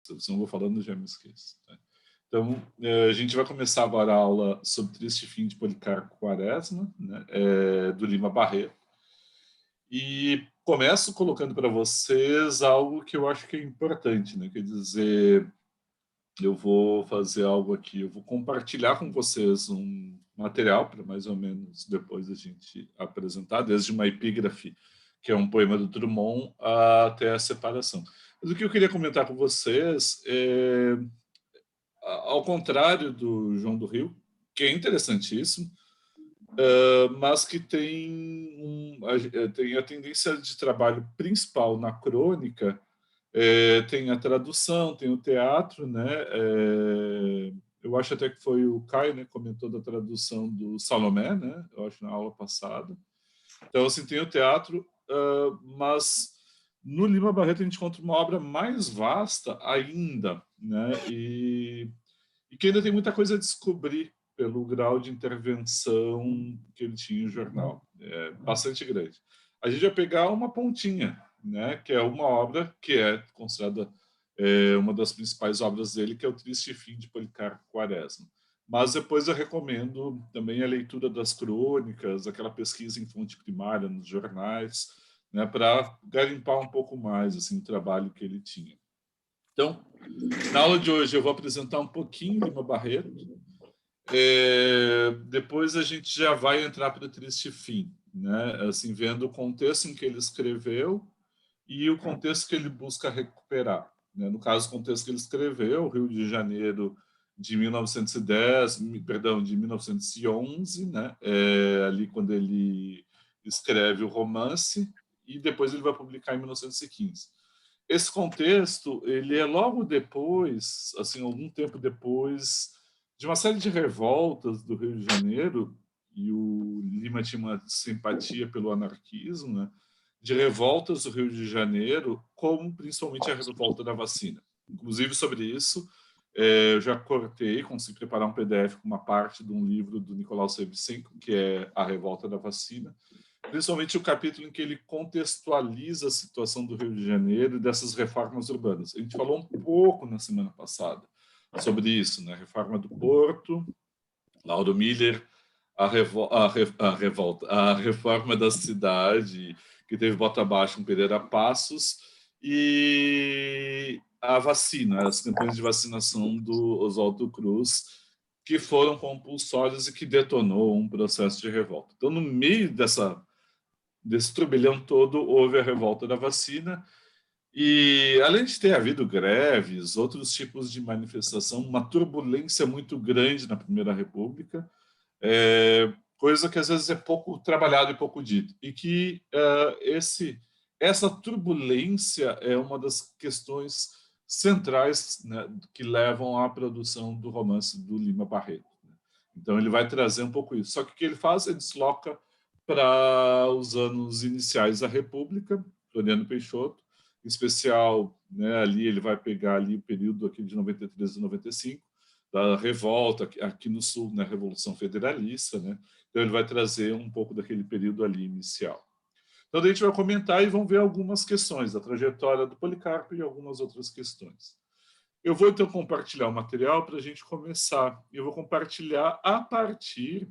Se eu não vou falando, já me esqueço. Né? Então, a gente vai começar agora a aula sobre Triste Fim de Policarpo Quaresma, né? Do Lima Barreto. E começo colocando para vocês algo que eu acho que é importante, né? Quer dizer, eu vou fazer algo aqui, eu vou compartilhar com vocês um material para mais ou menos depois a gente apresentar, desde uma epígrafe, que é um poema do Drummond, até a separação. Mas o que eu queria comentar com vocês é, ao contrário do João do Rio, que é interessantíssimo, mas que tem a tendência de trabalho principal na crônica, tem a tradução, tem o teatro, né? Eu acho até que foi o Caio, né, comentou da tradução do Salomé, né? Eu acho na aula passada. Então, assim, tem o teatro, mas no Lima Barreto a gente encontra uma obra mais vasta ainda, né? E que ainda tem muita coisa a descobrir pelo grau de intervenção que ele tinha no jornal. É bastante grande. A gente vai pegar uma pontinha, né, que é uma obra que é considerada uma das principais obras dele, que é o Triste Fim de Policarpo Quaresma. Mas depois eu recomendo também a leitura das crônicas, aquela pesquisa em fonte primária nos jornais, né, para garimpar um pouco mais assim, o trabalho que ele tinha. Então, na aula de hoje eu vou apresentar um pouquinho Lima Barreto, depois a gente já vai entrar para o Triste Fim, né? Assim, vendo o contexto em que ele escreveu e o contexto que ele busca recuperar. Né? No caso, o contexto que ele escreveu, Rio de Janeiro de 1910, perdão, de 1911, né? Ali quando ele escreve o romance, e depois ele vai publicar em 1915. Esse contexto, ele é logo depois, assim, algum tempo depois de uma série de revoltas do Rio de Janeiro, e o Lima tinha uma simpatia pelo anarquismo, né? De revoltas do Rio de Janeiro, como principalmente a revolta da vacina. Inclusive, sobre isso, eu já cortei, consegui preparar um PDF com uma parte de um livro do Nicolau Shevchenko, que é A Revolta da Vacina, principalmente o capítulo em que ele contextualiza a situação do Rio de Janeiro e dessas reformas urbanas. A gente falou um pouco na semana passada sobre isso, né? Reforma do Porto, Lauro Miller, a revolta, a reforma da cidade, que teve bota abaixo com Pereira Passos, e a vacina, as campanhas de vacinação do Oswaldo Cruz, que foram compulsórias e que detonou um processo de revolta. Então, no meio desse turbilhão todo, houve a revolta da vacina, e além de ter havido greves, outros tipos de manifestação, uma turbulência muito grande na Primeira República, coisa que às vezes é pouco trabalhado e pouco dito, e que essa turbulência é uma das questões centrais, né, que levam à produção do romance do Lima Barreto. Né? Então ele vai trazer um pouco isso. Só que o que ele faz? Ele desloca para os anos iniciais da República, Floriano Peixoto, em especial, né, ali ele vai pegar ali o período aqui de 93 a 95, da revolta aqui no Sul, na Revolução Federalista, né? Então ele vai trazer um pouco daquele período ali inicial. Então a gente vai comentar e vamos ver algumas questões da trajetória do Policarpo e algumas outras questões. Eu vou então compartilhar o material para a gente começar. Eu vou compartilhar a partir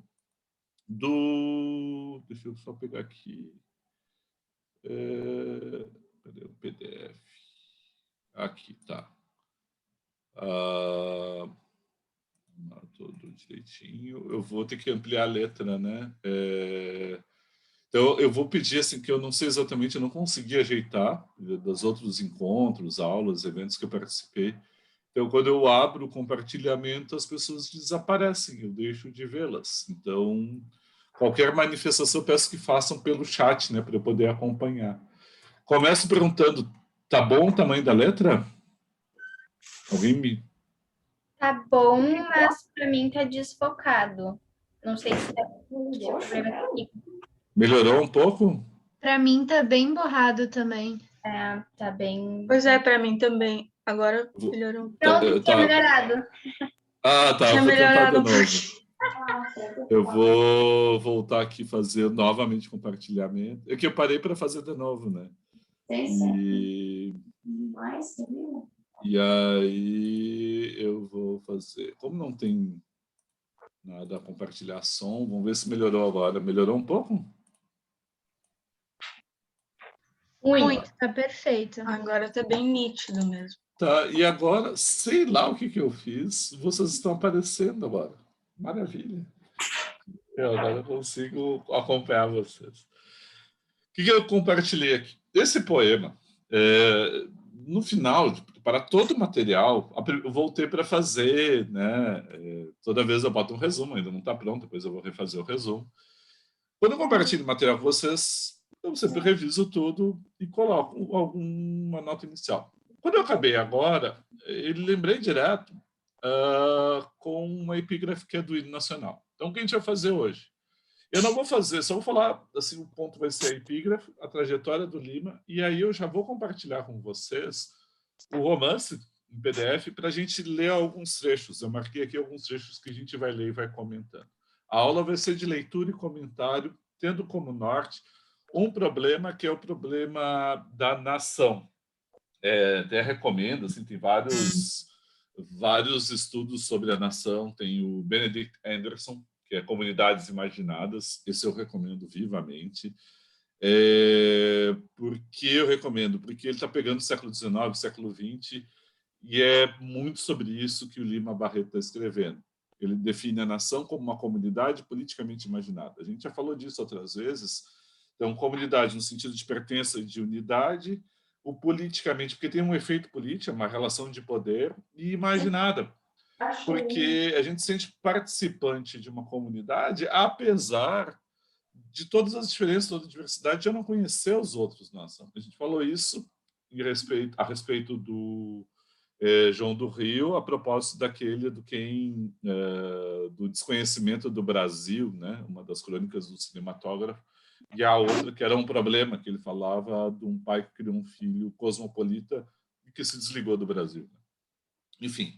do... Deixa eu só pegar aqui. Cadê o PDF? Aqui, tá. Tudo direitinho. Eu vou ter que ampliar a letra, né? Então, eu vou pedir, assim, que eu não sei exatamente, eu não consegui ajeitar dos outros encontros, aulas, eventos que eu participei. Então, quando eu abro o compartilhamento, as pessoas desaparecem, eu deixo de vê-las. Então, qualquer manifestação, eu peço que façam pelo chat, né, para eu poder acompanhar. Começo perguntando, tá bom o tamanho da letra? Alguém me... Tá bom, mas para mim tá desfocado. Não sei se tá problema aqui. Melhorou um pouco? Para mim tá bem borrado também. Tá bem. Pois é, para mim também. Agora melhorou. Pronto, tinha melhorado. Ah, tá. Tinha Vou tentar melhorado. de novo. Eu vou voltar aqui e fazer novamente compartilhamento. É que eu parei para fazer de novo, né? E... E aí eu vou fazer... Como não tem nada a compartilhar som, vamos ver se melhorou agora. Melhorou um pouco? Muito, tá perfeito. Agora tá bem nítido mesmo. Tá, e agora, sei lá o que eu fiz, vocês estão aparecendo agora. Maravilha. Agora eu consigo acompanhar vocês. O que eu compartilhei aqui? Esse poema, no final, para todo o material, eu voltei para fazer, né? Toda vez eu boto um resumo, ainda não está pronto, depois eu vou refazer o resumo. Quando eu compartilho o material com vocês, eu sempre reviso tudo e coloco alguma nota inicial. Quando eu acabei agora, eu lembrei direto com uma epígrafe que é do hino nacional. Então, o que a gente vai fazer hoje? Eu não vou fazer, só vou falar, assim, o ponto vai ser a epígrafe, a trajetória do Lima, e aí eu já vou compartilhar com vocês o romance em PDF para a gente ler alguns trechos. Eu marquei aqui alguns trechos que a gente vai ler e vai comentando. A aula vai ser de leitura e comentário, tendo como norte um problema que é o problema da nação. Até recomendo, assim, tem vários estudos sobre a nação, tem o Benedict Anderson, que é Comunidades Imaginadas, esse eu recomendo vivamente. Por que eu recomendo? Porque ele está pegando o século XIX, século XX, e é muito sobre isso que o Lima Barreto está escrevendo. Ele define a nação como uma comunidade politicamente imaginada. A gente já falou disso outras vezes. Então, comunidade no sentido de pertença e de unidade, o politicamente, porque tem um efeito político, uma relação de poder, e imaginada, porque a gente se sente participante de uma comunidade, apesar de todas as diferenças, toda a diversidade, de eu não conhecer os outros na nação. A gente falou isso a respeito do João do Rio, a propósito daquele do desconhecimento do Brasil, né? Uma das crônicas do cinematógrafo, e a outra que era um problema, que ele falava de um pai que criou um filho cosmopolita e que se desligou do Brasil. Enfim,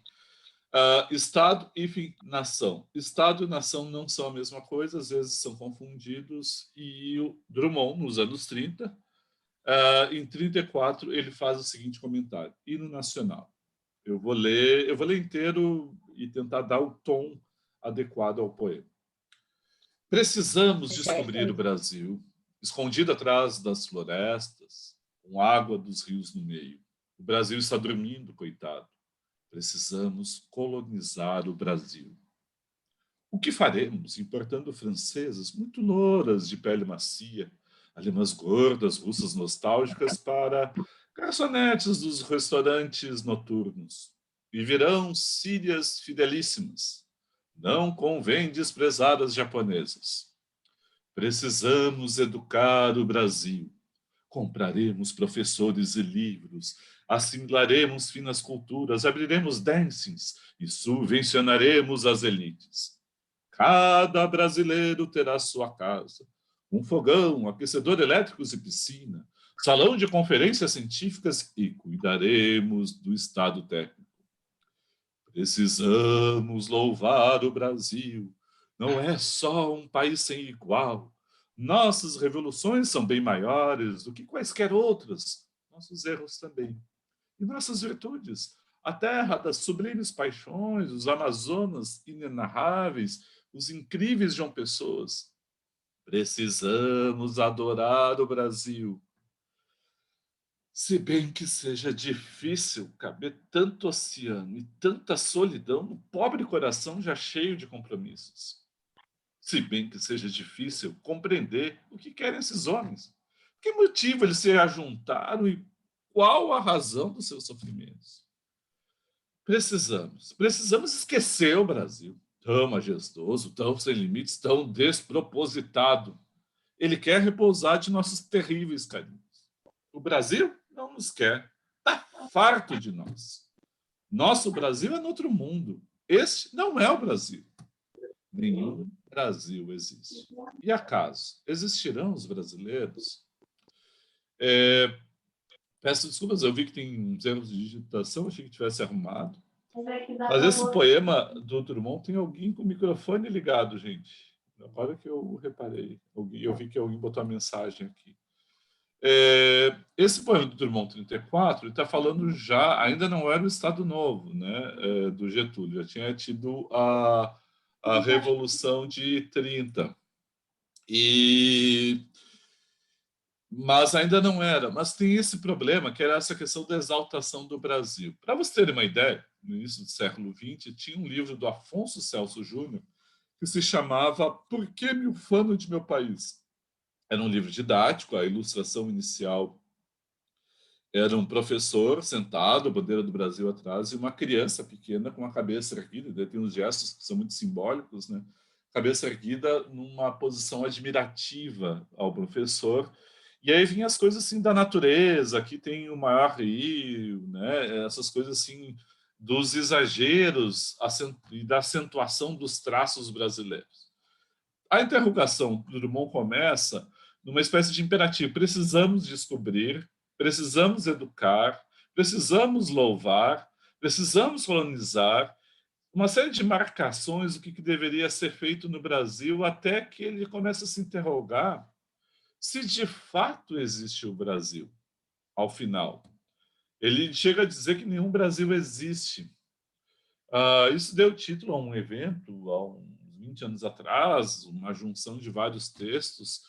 Estado e nação. Estado e nação não são a mesma coisa, às vezes são confundidos, e o Drummond, nos anos 30, em 34, ele faz o seguinte comentário: hino nacional. Eu vou ler inteiro e tentar dar o tom adequado ao poema. Precisamos descobrir o Brasil, escondido atrás das florestas, com água dos rios no meio. O Brasil está dormindo, coitado. Precisamos colonizar o Brasil. O que faremos importando francesas muito louras, de pele macia, alemãs gordas, russas nostálgicas, para garçonetes dos restaurantes noturnos? E virão sírias fidelíssimas. Não convém desprezar as japonesas. Precisamos educar o Brasil. Compraremos professores e livros, assimilaremos finas culturas, abriremos dancings e subvencionaremos as elites. Cada brasileiro terá sua casa, um fogão, aquecedor elétricos e piscina, salão de conferências científicas e cuidaremos do Estado técnico. Precisamos louvar o Brasil. Não é só um país sem igual. Nossas revoluções são bem maiores do que quaisquer outras. Nossos erros também. E nossas virtudes. A terra das sublimes paixões, os Amazonas inenarráveis, os incríveis João Pessoas. Precisamos adorar o Brasil. Se bem que seja difícil caber tanto oceano e tanta solidão no pobre coração já cheio de compromissos. Se bem que seja difícil compreender o que querem esses homens. Que motivo eles se ajuntaram e qual a razão dos seus sofrimentos? Precisamos esquecer o Brasil, tão majestoso, tão sem limites, tão despropositado. Ele quer repousar de nossos terríveis carinhos. O Brasil não nos quer, está farto de nós. Nosso Brasil é no outro mundo. Este não é o Brasil. Nenhum Brasil existe. E acaso existirão os brasileiros? Peço desculpas, eu vi que tem uns erros de digitação, achei que tivesse arrumado. Mas esse poema do Drummond tem alguém com o microfone ligado, gente. Agora que eu reparei. Eu vi que alguém botou a mensagem aqui. Esse poema do Drummond 34, ele está falando já, ainda não era o Estado Novo, né, do Getúlio, já tinha tido a Revolução de 30. Mas ainda não era. Mas tem esse problema, que era essa questão da exaltação do Brasil. Para você ter uma ideia, no início do século XX, tinha um livro do Afonso Celso Júnior que se chamava Por que me ufano de meu país? Era um livro didático, a ilustração inicial era um professor sentado, a bandeira do Brasil atrás, e uma criança pequena com a cabeça erguida. Tem uns gestos que são muito simbólicos, né? Cabeça erguida numa posição admirativa ao professor. E aí vinham as coisas assim da natureza, aqui tem o maior rio, né? Essas coisas assim dos exageros e da acentuação dos traços brasileiros. A interrogação do Drummond começa numa espécie de imperativo. Precisamos descobrir, precisamos educar, precisamos louvar, precisamos colonizar, uma série de marcações do que deveria ser feito no Brasil, até que ele começa a se interrogar se de fato existe o Brasil, ao final. Ele chega a dizer que nenhum Brasil existe. Isso deu título a um evento, há uns 20 anos atrás, uma junção de vários textos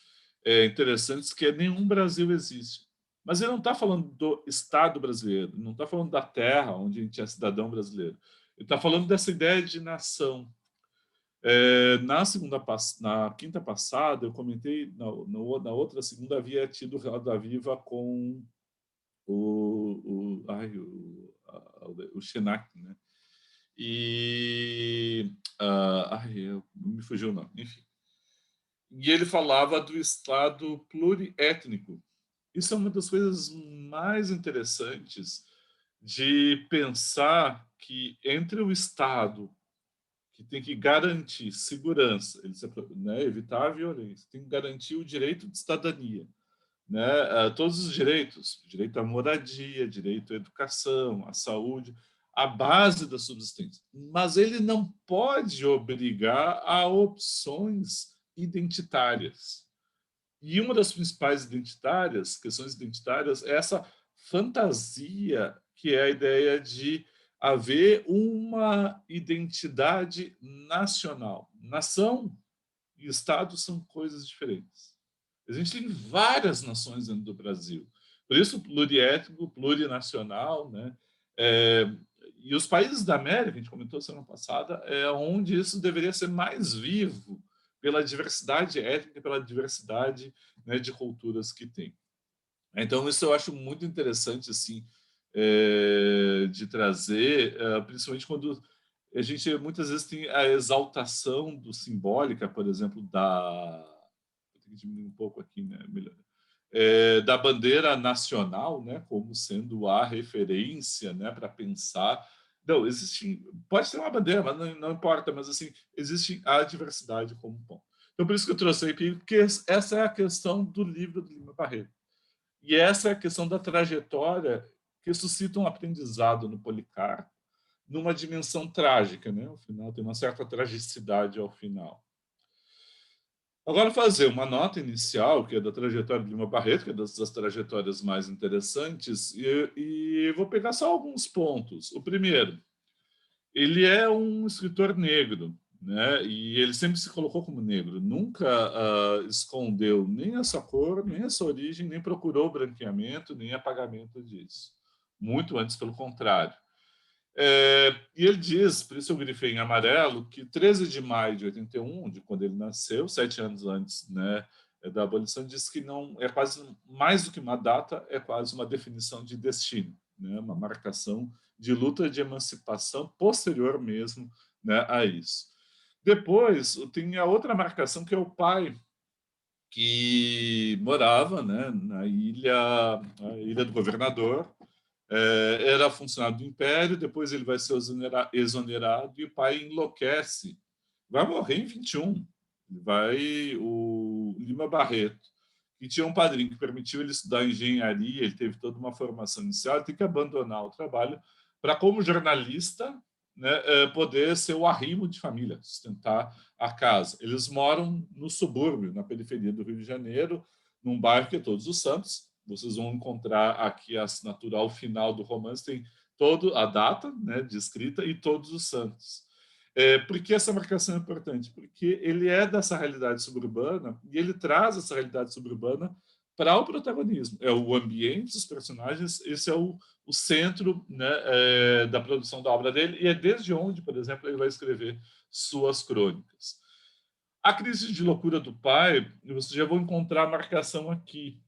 interessantes, que é Nenhum Brasil Existe. Mas ele não está falando do Estado brasileiro, não está falando da terra onde a gente é cidadão brasileiro. Ele está falando dessa ideia de nação. Na quinta passada, eu comentei, na outra segunda havia tido Roda Viva com o Schenak, né? Me fugiu o nome, enfim. E ele falava do Estado pluriétnico. Isso é uma das coisas mais interessantes de pensar, que entre o Estado, que tem que garantir segurança, né, evitar a violência, tem que garantir o direito de cidadania, né, todos os direitos, direito à moradia, direito à educação, à saúde, a base da subsistência. Mas ele não pode obrigar a opções identitárias. E uma das principais questões identitárias, é essa fantasia, que é a ideia de haver uma identidade nacional. Nação e Estado são coisas diferentes. Existem várias nações dentro do Brasil. Por isso, pluriétnico, plurinacional, né? E os países da América, a gente comentou semana passada, é onde isso deveria ser mais vivo, pela diversidade étnica, pela diversidade, né, de culturas que tem. Então, isso eu acho muito interessante, assim, de trazer, principalmente quando a gente muitas vezes tem a exaltação do simbólica, por exemplo, Vou ter que diminuir um pouco aqui, né? Melhor. Da bandeira nacional, né, como sendo a referência, né, para pensar. Não, pode ter uma bandeira, mas não importa, mas assim, existe a diversidade como ponto. Então, por isso que eu trouxe aqui, porque essa é a questão do livro do Lima Barreto. E essa é a questão da trajetória que suscita um aprendizado no Policarpo, numa dimensão trágica, né? Ao final, tem uma certa tragicidade ao final. Agora, fazer uma nota inicial, que é da trajetória de Lima Barreto, que é das trajetórias mais interessantes, e vou pegar só alguns pontos. O primeiro, ele é um escritor negro, né? E ele sempre se colocou como negro, nunca escondeu nem a sua cor, nem a sua origem, nem procurou branqueamento, nem apagamento disso. Muito antes, pelo contrário. E ele diz, por isso eu grifei em amarelo, que 13 de maio de 81, de quando ele nasceu, 7 anos antes, né, da abolição, diz que não é quase mais do que uma data, é quase uma definição de destino, né, uma marcação de luta de emancipação posterior mesmo, né, a isso. Depois tem a outra marcação, que é o pai, que morava, né, na ilha do Governador. Era funcionário do Império, depois ele vai ser exonerado e o pai enlouquece. Vai morrer em 21. O Lima Barreto, que tinha um padrinho que permitiu ele estudar engenharia, ele teve toda uma formação inicial, ele tem que abandonar o trabalho para, como jornalista, né, poder ser o arrimo de família, sustentar a casa. Eles moram no subúrbio, na periferia do Rio de Janeiro, num bairro que é Todos os Santos, vocês vão encontrar aqui a assinatura ao final do romance, tem toda a data, né, de escrita e todos os santos. Por que essa marcação é importante? Porque ele é dessa realidade suburbana e ele traz essa realidade suburbana para o protagonismo. É o ambiente, os personagens, esse é o centro, né, da produção da obra dele, e é desde onde, por exemplo, ele vai escrever suas crônicas. A crise de loucura do pai, vocês já vão encontrar a marcação aqui,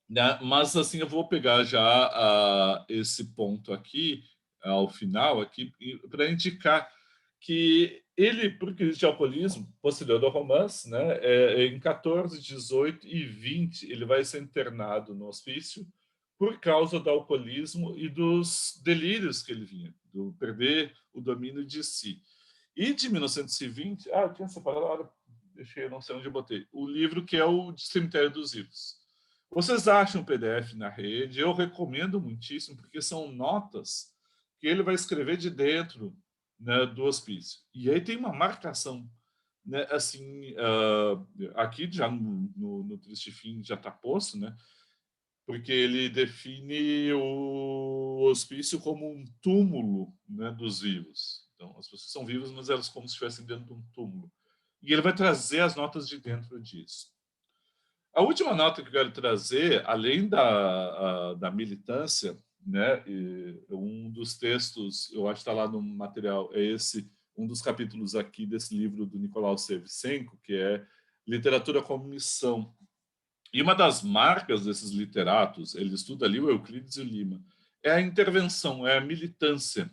né? Mas assim, eu vou pegar já esse ponto aqui, ao final, aqui, para indicar que ele, por crise de alcoolismo, posterior ao romance, né, em 14, 18 e 20, ele vai ser internado no hospício por causa do alcoolismo e dos delírios que ele vinha, do perder o domínio de si. E de 1920, eu tinha separado, deixei, não sei onde eu botei, o livro que é o Cemitério dos Vivos. Vocês acham o PDF na rede? Eu recomendo muitíssimo, porque são notas que ele vai escrever de dentro, né, do hospício. E aí tem uma marcação, né, assim, aqui já no Triste Fim já está posto, né, porque ele define o hospício como um túmulo, né, dos vivos. Então, as pessoas são vivas, mas elas como se estivessem dentro de um túmulo. E ele vai trazer as notas de dentro disso. A última nota que eu quero trazer, além da militância, né, um dos textos, eu acho que está lá no material, é esse, um dos capítulos aqui desse livro do Nicolau Shevchenko, que é Literatura como Missão. E uma das marcas desses literatos, ele estuda ali o Euclides e o Lima, é a intervenção, é a militância.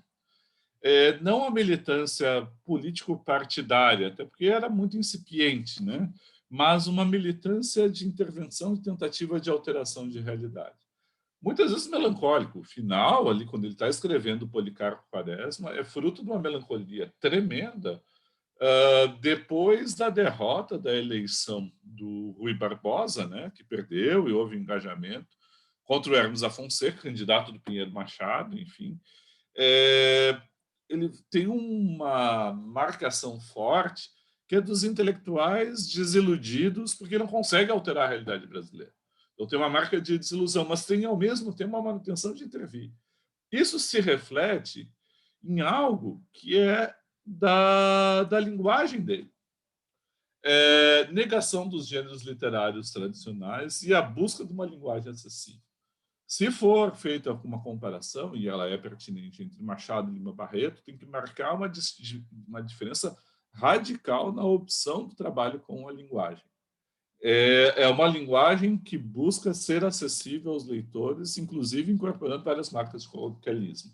Não a militância político-partidária, até porque era muito incipiente, né? Mas uma militância de intervenção e tentativa de alteração de realidade. Muitas vezes melancólico. O final, ali, quando ele está escrevendo Policarpo Quaresma, é fruto de uma melancolia tremenda, depois da derrota da eleição do Rui Barbosa, né, que perdeu e houve engajamento, contra o Hermes Afonseca, candidato do Pinheiro Machado, enfim. Ele tem uma marcação forte que é dos intelectuais desiludidos porque não conseguem alterar a realidade brasileira. Então tem uma marca de desilusão, mas tem ao mesmo tempo uma manutenção de intervir. Isso se reflete em algo que é da linguagem dele. Negação dos gêneros literários tradicionais e a busca de uma linguagem acessível. Se for feita uma comparação, e ela é pertinente, entre Machado e Lima Barreto, tem que marcar uma diferença radical na opção do trabalho com a linguagem. É uma linguagem que busca ser acessível aos leitores, inclusive incorporando várias marcas de coloquialismo.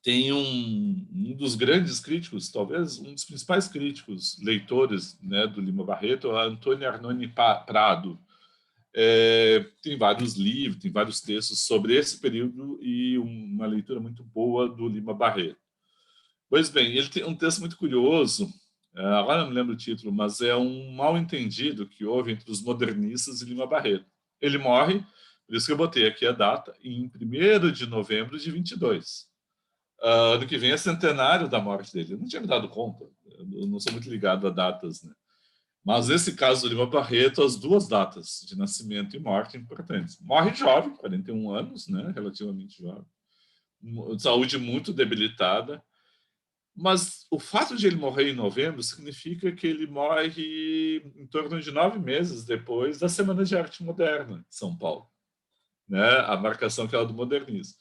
Tem um dos grandes críticos, talvez um dos principais críticos, leitores, né, do Lima Barreto, é Antônio Arnone Prado. Tem vários livros, tem vários textos sobre esse período e uma leitura muito boa do Lima Barreto. Pois bem, ele tem um texto muito curioso, agora não me lembro o título, mas é um mal-entendido que houve entre os modernistas e Lima Barreto. Ele morre, por isso que eu botei aqui a data, em 1º de novembro de 22. Ano que vem é centenário da morte dele. Eu não tinha me dado conta, eu não sou muito ligado a datas, né? Mas esse caso do Lima Barreto, as duas datas de nascimento e morte importantes. Morre jovem, 41 anos, né? Relativamente jovem. Saúde muito debilitada. Mas o fato de ele morrer em novembro significa que ele morre em torno de 9 meses depois da Semana de Arte Moderna de São Paulo, né? A marcação que era do modernismo.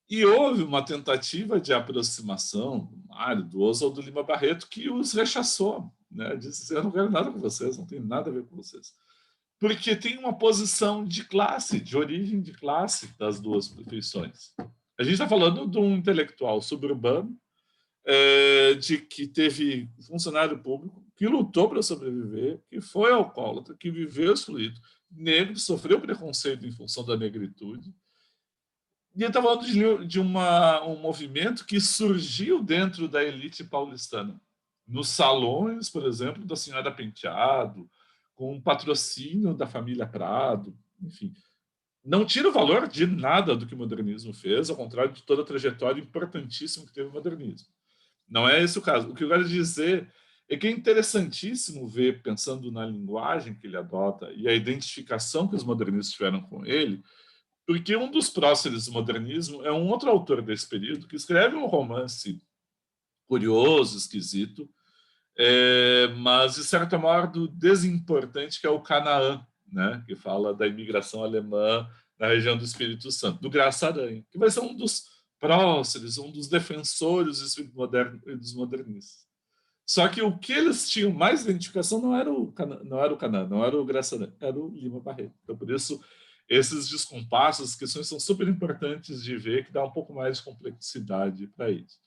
E houve uma tentativa de aproximação do Mário, do Oswaldo Lima Barreto, que os rechaçou, né? Disse: eu não quero nada com vocês, não tenho nada a ver com vocês. Porque tem uma posição de classe, de origem de classe das duas profissões. A gente está falando de um intelectual suburbano, de que teve funcionário público, que lutou para sobreviver, que foi alcoólatra, que viveu excluído, negro, sofreu preconceito em função da negritude. E ele está falando de um movimento que surgiu dentro da elite paulistana. Nos salões, por exemplo, da Senhora Penteado, com o patrocínio da família Prado, enfim. Não tira o valor de nada do que o modernismo fez, ao contrário de toda a trajetória importantíssima que teve o modernismo. Não é esse o caso. O que eu quero dizer é que é interessantíssimo ver, pensando na linguagem que ele adota e a identificação que os modernistas tiveram com ele, porque um dos próceres do modernismo é um outro autor desse período que escreve um romance curioso, esquisito, mas de certo modo desimportante, que é o Canaã, né? Que fala da imigração alemã na região do Espírito Santo, do Graça Aranha, que vai ser um dos próceres, um dos defensores do espírito moderno e dos modernistas. Só que o que eles tinham mais identificação não era o Canaã, não era o Graça Aranha, era o Lima Barreto. Então, por isso, esses descompassos, questões são super importantes de ver, que dá um pouco mais de complexidade para isso.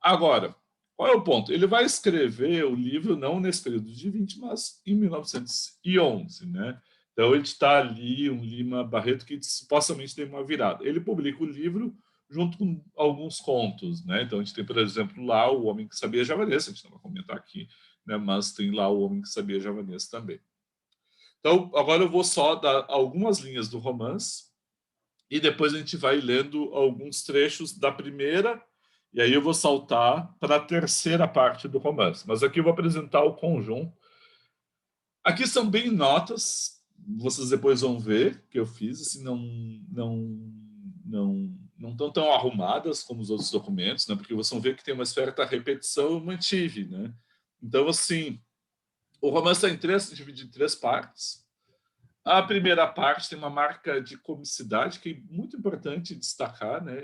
Agora, qual é o ponto? Ele vai escrever o livro não nesse período de 20, mas em 1911, né? Então, ele está ali, um Lima Barreto que supostamente tem uma virada. Ele publica o livro junto com alguns contos, né? Então, a gente tem, por exemplo, lá O Homem que Sabia Javanês, a gente não vai comentar aqui, né? Mas tem lá O Homem que Sabia Javanês também. Então, agora eu vou só dar algumas linhas do romance e depois a gente vai lendo alguns trechos da primeira, e aí eu vou saltar para a terceira parte do romance. Mas aqui eu vou apresentar o conjunto. Aqui são bem notas, vocês depois vão ver que eu fiz, assim, não estão tão arrumadas como os outros documentos, né? Porque vocês vão ver que tem uma certa repetição, eu mantive, né? Então, assim, o romance está dividido em 3 partes. A primeira parte tem uma marca de comicidade que é muito importante destacar, né?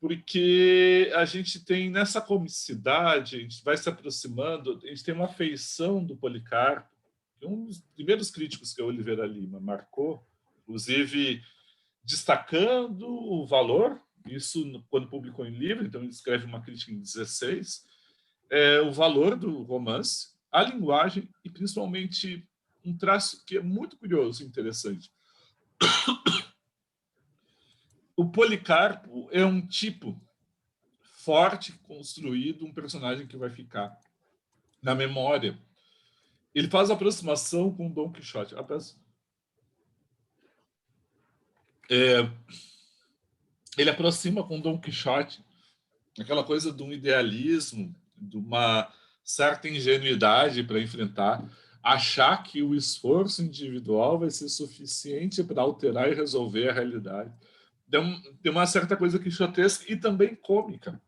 Porque a gente tem nessa comicidade, a gente vai se aproximando, a gente tem uma feição do Policarpo, que um dos primeiros críticos que a Oliveira Lima marcou, inclusive destacando o valor, isso quando publicou em livro, então ele escreve uma crítica em 16, o valor do romance, a linguagem e principalmente um traço que é muito curioso e interessante. O Policarpo é um tipo forte, construído, um personagem que vai ficar na memória. Ele faz aproximação com Dom Quixote. Ele aproxima com Dom Quixote aquela coisa de um idealismo, de uma certa ingenuidade para enfrentar, achar que o esforço individual vai ser suficiente para alterar e resolver a realidade. Tem uma certa coisa quixotesca e também cômica.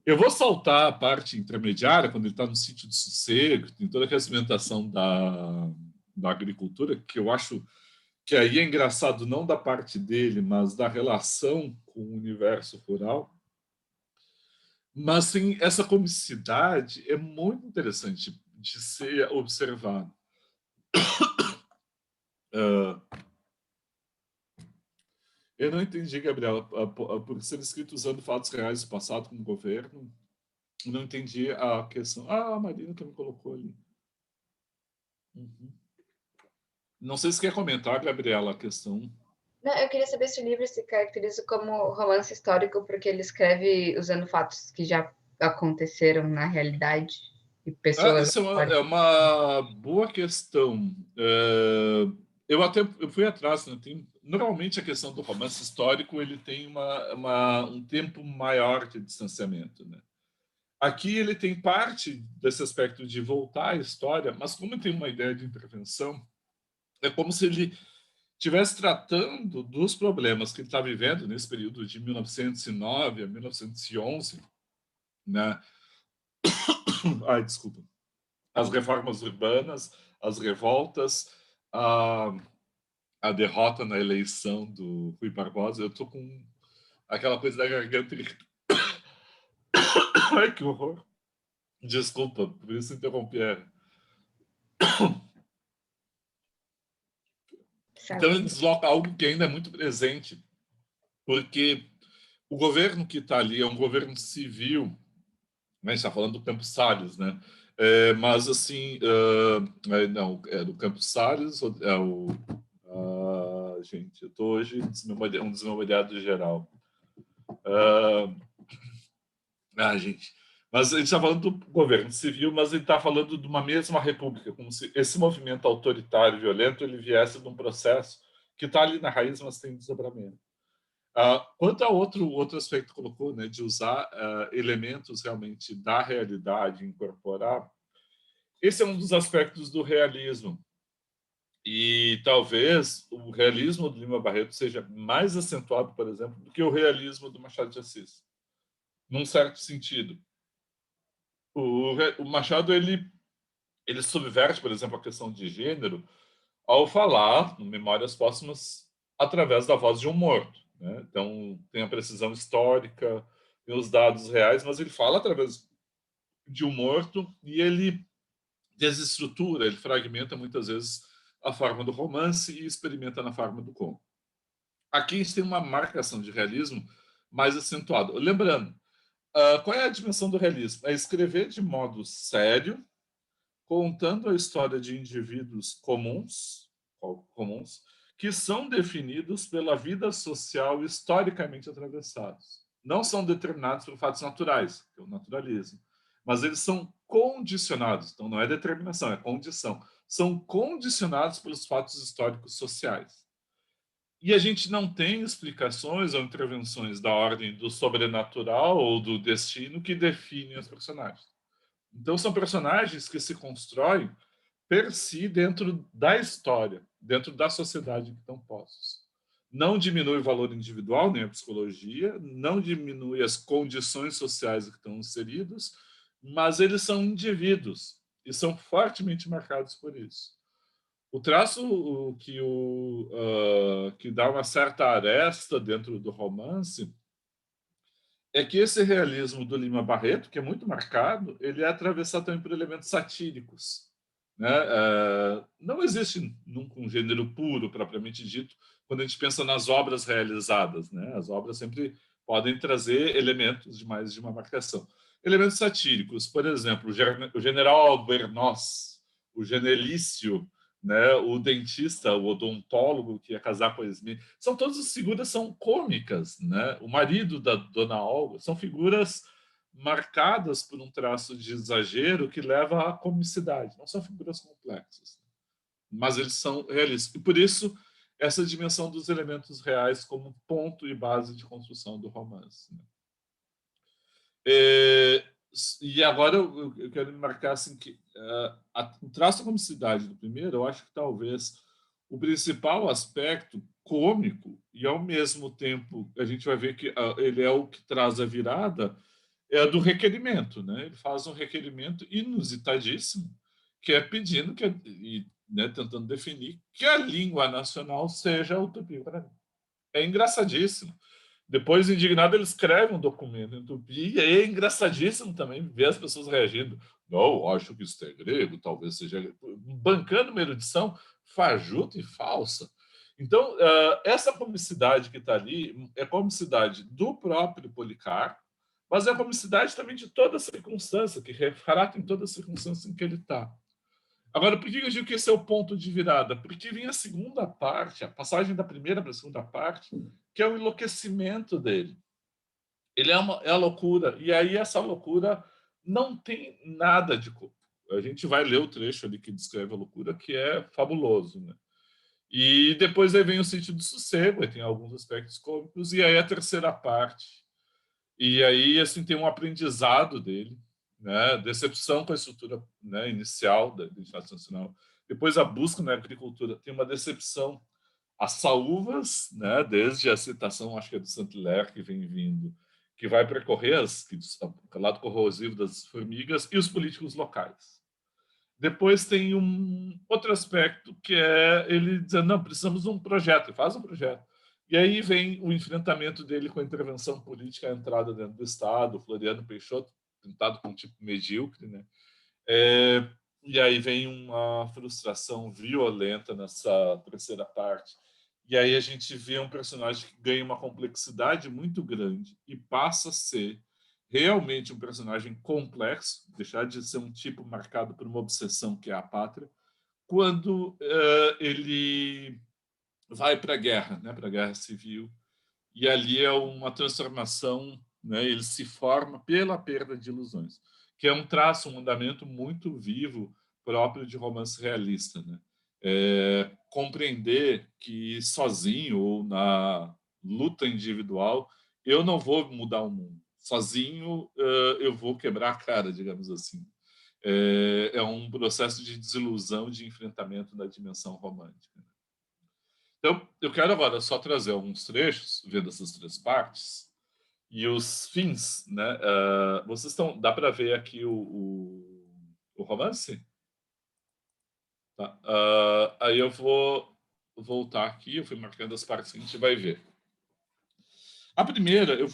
Eu vou saltar a parte intermediária, quando ele está no sítio de sossego, tem toda aquela cimentação da agricultura, que eu acho que aí é engraçado não da parte dele, mas da relação com o universo rural. Mas sim, essa comicidade é muito interessante de ser observado. Eu não entendi, Gabriela, por ser escrito usando fatos reais do passado como governo, eu não entendi a questão. Ah, a Marina também colocou ali. Uhum. Não sei se quer comentar, Gabriela, a questão. Não, eu queria saber se o livro se caracteriza como romance histórico porque ele escreve usando fatos que já aconteceram na realidade e pessoas. Isso é uma boa questão. Eu fui atrás, né? Normalmente a questão do romance histórico ele tem um tempo maior de distanciamento, né? Aqui ele tem parte desse aspecto de voltar à história, mas como tem uma ideia de intervenção, é como se ele estivesse tratando dos problemas que ele está vivendo nesse período de 1909 a 1911, né? Ai, desculpa. As reformas urbanas, as revoltas, a derrota na eleição do Rui Barbosa. Eu estou com aquela coisa da garganta. Ai, que horror. Desculpa, por isso interrompi. Então ele desloca algo que ainda é muito presente, porque o governo que está ali é um governo civil, né? A gente está falando do Campos Salles, né? Mas assim, não, é do Campos Salles, é o... gente, eu estou hoje um desmemoriado geral. Gente, mas a gente está falando do governo civil, mas ele está falando de uma mesma república, como se esse movimento autoritário e violento ele viesse de um processo que está ali na raiz, mas tem desdobramento. Quanto a outro aspecto que colocou, né, de usar elementos realmente da realidade, incorporar, esse é um dos aspectos do realismo. E talvez o realismo do Lima Barreto seja mais acentuado, por exemplo, do que o realismo do Machado de Assis, num certo sentido. O Machado ele subverte, por exemplo, a questão de gênero ao falar no Memórias Póstumas através da voz de um morto, né? Então tem a precisão histórica, tem os dados reais, mas ele fala através de um morto e ele desestrutura, ele fragmenta muitas vezes a forma do romance e experimenta na forma do conto. Aqui a gente tem uma marcação de realismo mais acentuada. Lembrando, qual é a dimensão do realismo? É escrever de modo sério, contando a história de indivíduos comuns que são definidos pela vida social historicamente atravessados. Não são determinados por fatos naturais, que é o naturalismo, mas eles são condicionados. Então, não é determinação, é condição. São condicionados pelos fatos históricos sociais. E a gente não tem explicações ou intervenções da ordem do sobrenatural ou do destino que definem os personagens. Então, são personagens que se constroem per si dentro da história, dentro da sociedade em que estão postos. Não diminui o valor individual, nem a psicologia, não diminui as condições sociais em que estão inseridos, mas eles são indivíduos e são fortemente marcados por isso. O traço que dá uma certa aresta dentro do romance é que esse realismo do Lima Barreto, que é muito marcado, ele é atravessado também por elementos satíricos, né? Não existe nunca um gênero puro, propriamente dito, quando a gente pensa nas obras realizadas, né? As obras sempre podem trazer elementos de mais de uma marcação. Elementos satíricos, por exemplo, o general Albornoz, o genelício, né, o dentista, o odontólogo que ia casar com a Esme, são todas as figuras são cômicas, né? O marido da Dona Olga são figuras marcadas por um traço de exagero que leva à comicidade. Não são figuras complexas, mas eles são realistas. E por isso essa dimensão dos elementos reais como ponto e base de construção do romance, né? E agora eu quero marcar assim que o traço da comicidade do primeiro, eu acho que talvez o principal aspecto cômico e ao mesmo tempo a gente vai ver que ele é o que traz a virada é a do requerimento, né? Ele faz um requerimento inusitadíssimo que é pedindo né, tentando definir que a língua nacional seja a utopia para mim. É engraçadíssimo. Depois, indignado, ele escreve um documento em tupi, e aí é engraçadíssimo também ver as pessoas reagindo. Não, acho que isso é grego, talvez seja... Bancando uma erudição fajuta e falsa. Então, essa comicidade que está ali é comicidade do próprio Policarpo, mas é a comicidade também de toda a circunstância, que retrata em toda a circunstância em que ele está. Agora, por que eu digo que esse é o ponto de virada? Porque vem a segunda parte, a passagem da primeira para a segunda parte, que é o enlouquecimento dele. Ele é a loucura. E aí essa loucura não tem nada de corpo. A gente vai ler o trecho ali que descreve a loucura, que é fabuloso, né? E depois aí vem o sítio do sossego, aí tem alguns aspectos cômicos, e aí a terceira parte. E aí, assim, tem um aprendizado dele, né? Decepção com a estrutura, né, inicial da identidade nacional. Depois a busca na agricultura tem uma decepção. As saúvas, né, desde a citação, acho que é do Saint-Hilaire que vem vindo, que vai percorrer o lado corrosivo das formigas e os políticos locais. Depois tem um outro aspecto que é ele dizendo, não, precisamos de um projeto, ele faz um projeto. E aí vem o enfrentamento dele com a intervenção política, a entrada dentro do Estado, Floriano Peixoto, pintado com um tipo medíocre, né? E aí vem uma frustração violenta nessa terceira parte. E aí a gente vê um personagem que ganha uma complexidade muito grande e passa a ser realmente um personagem complexo, deixar de ser um tipo marcado por uma obsessão que é a pátria, quando ele vai para a guerra, né, para a guerra civil, e ali é uma transformação, né, ele se forma pela perda de ilusões, que é um traço, um andamento muito vivo próprio de romance realista, né? Compreender que sozinho ou luta individual. Eu não vou mudar o mundo. Sozinho, eu vou quebrar a cara, digamos assim. É um processo de desilusão, de enfrentamento da dimensão romântica. Então, eu quero agora só trazer alguns trechos, vendo essas 3 partes, e os fins, né? Vocês estão... Dá para ver aqui o romance? Tá. Aí eu vou voltar aqui, eu fui marcando as partes que a gente vai ver. A primeira, eu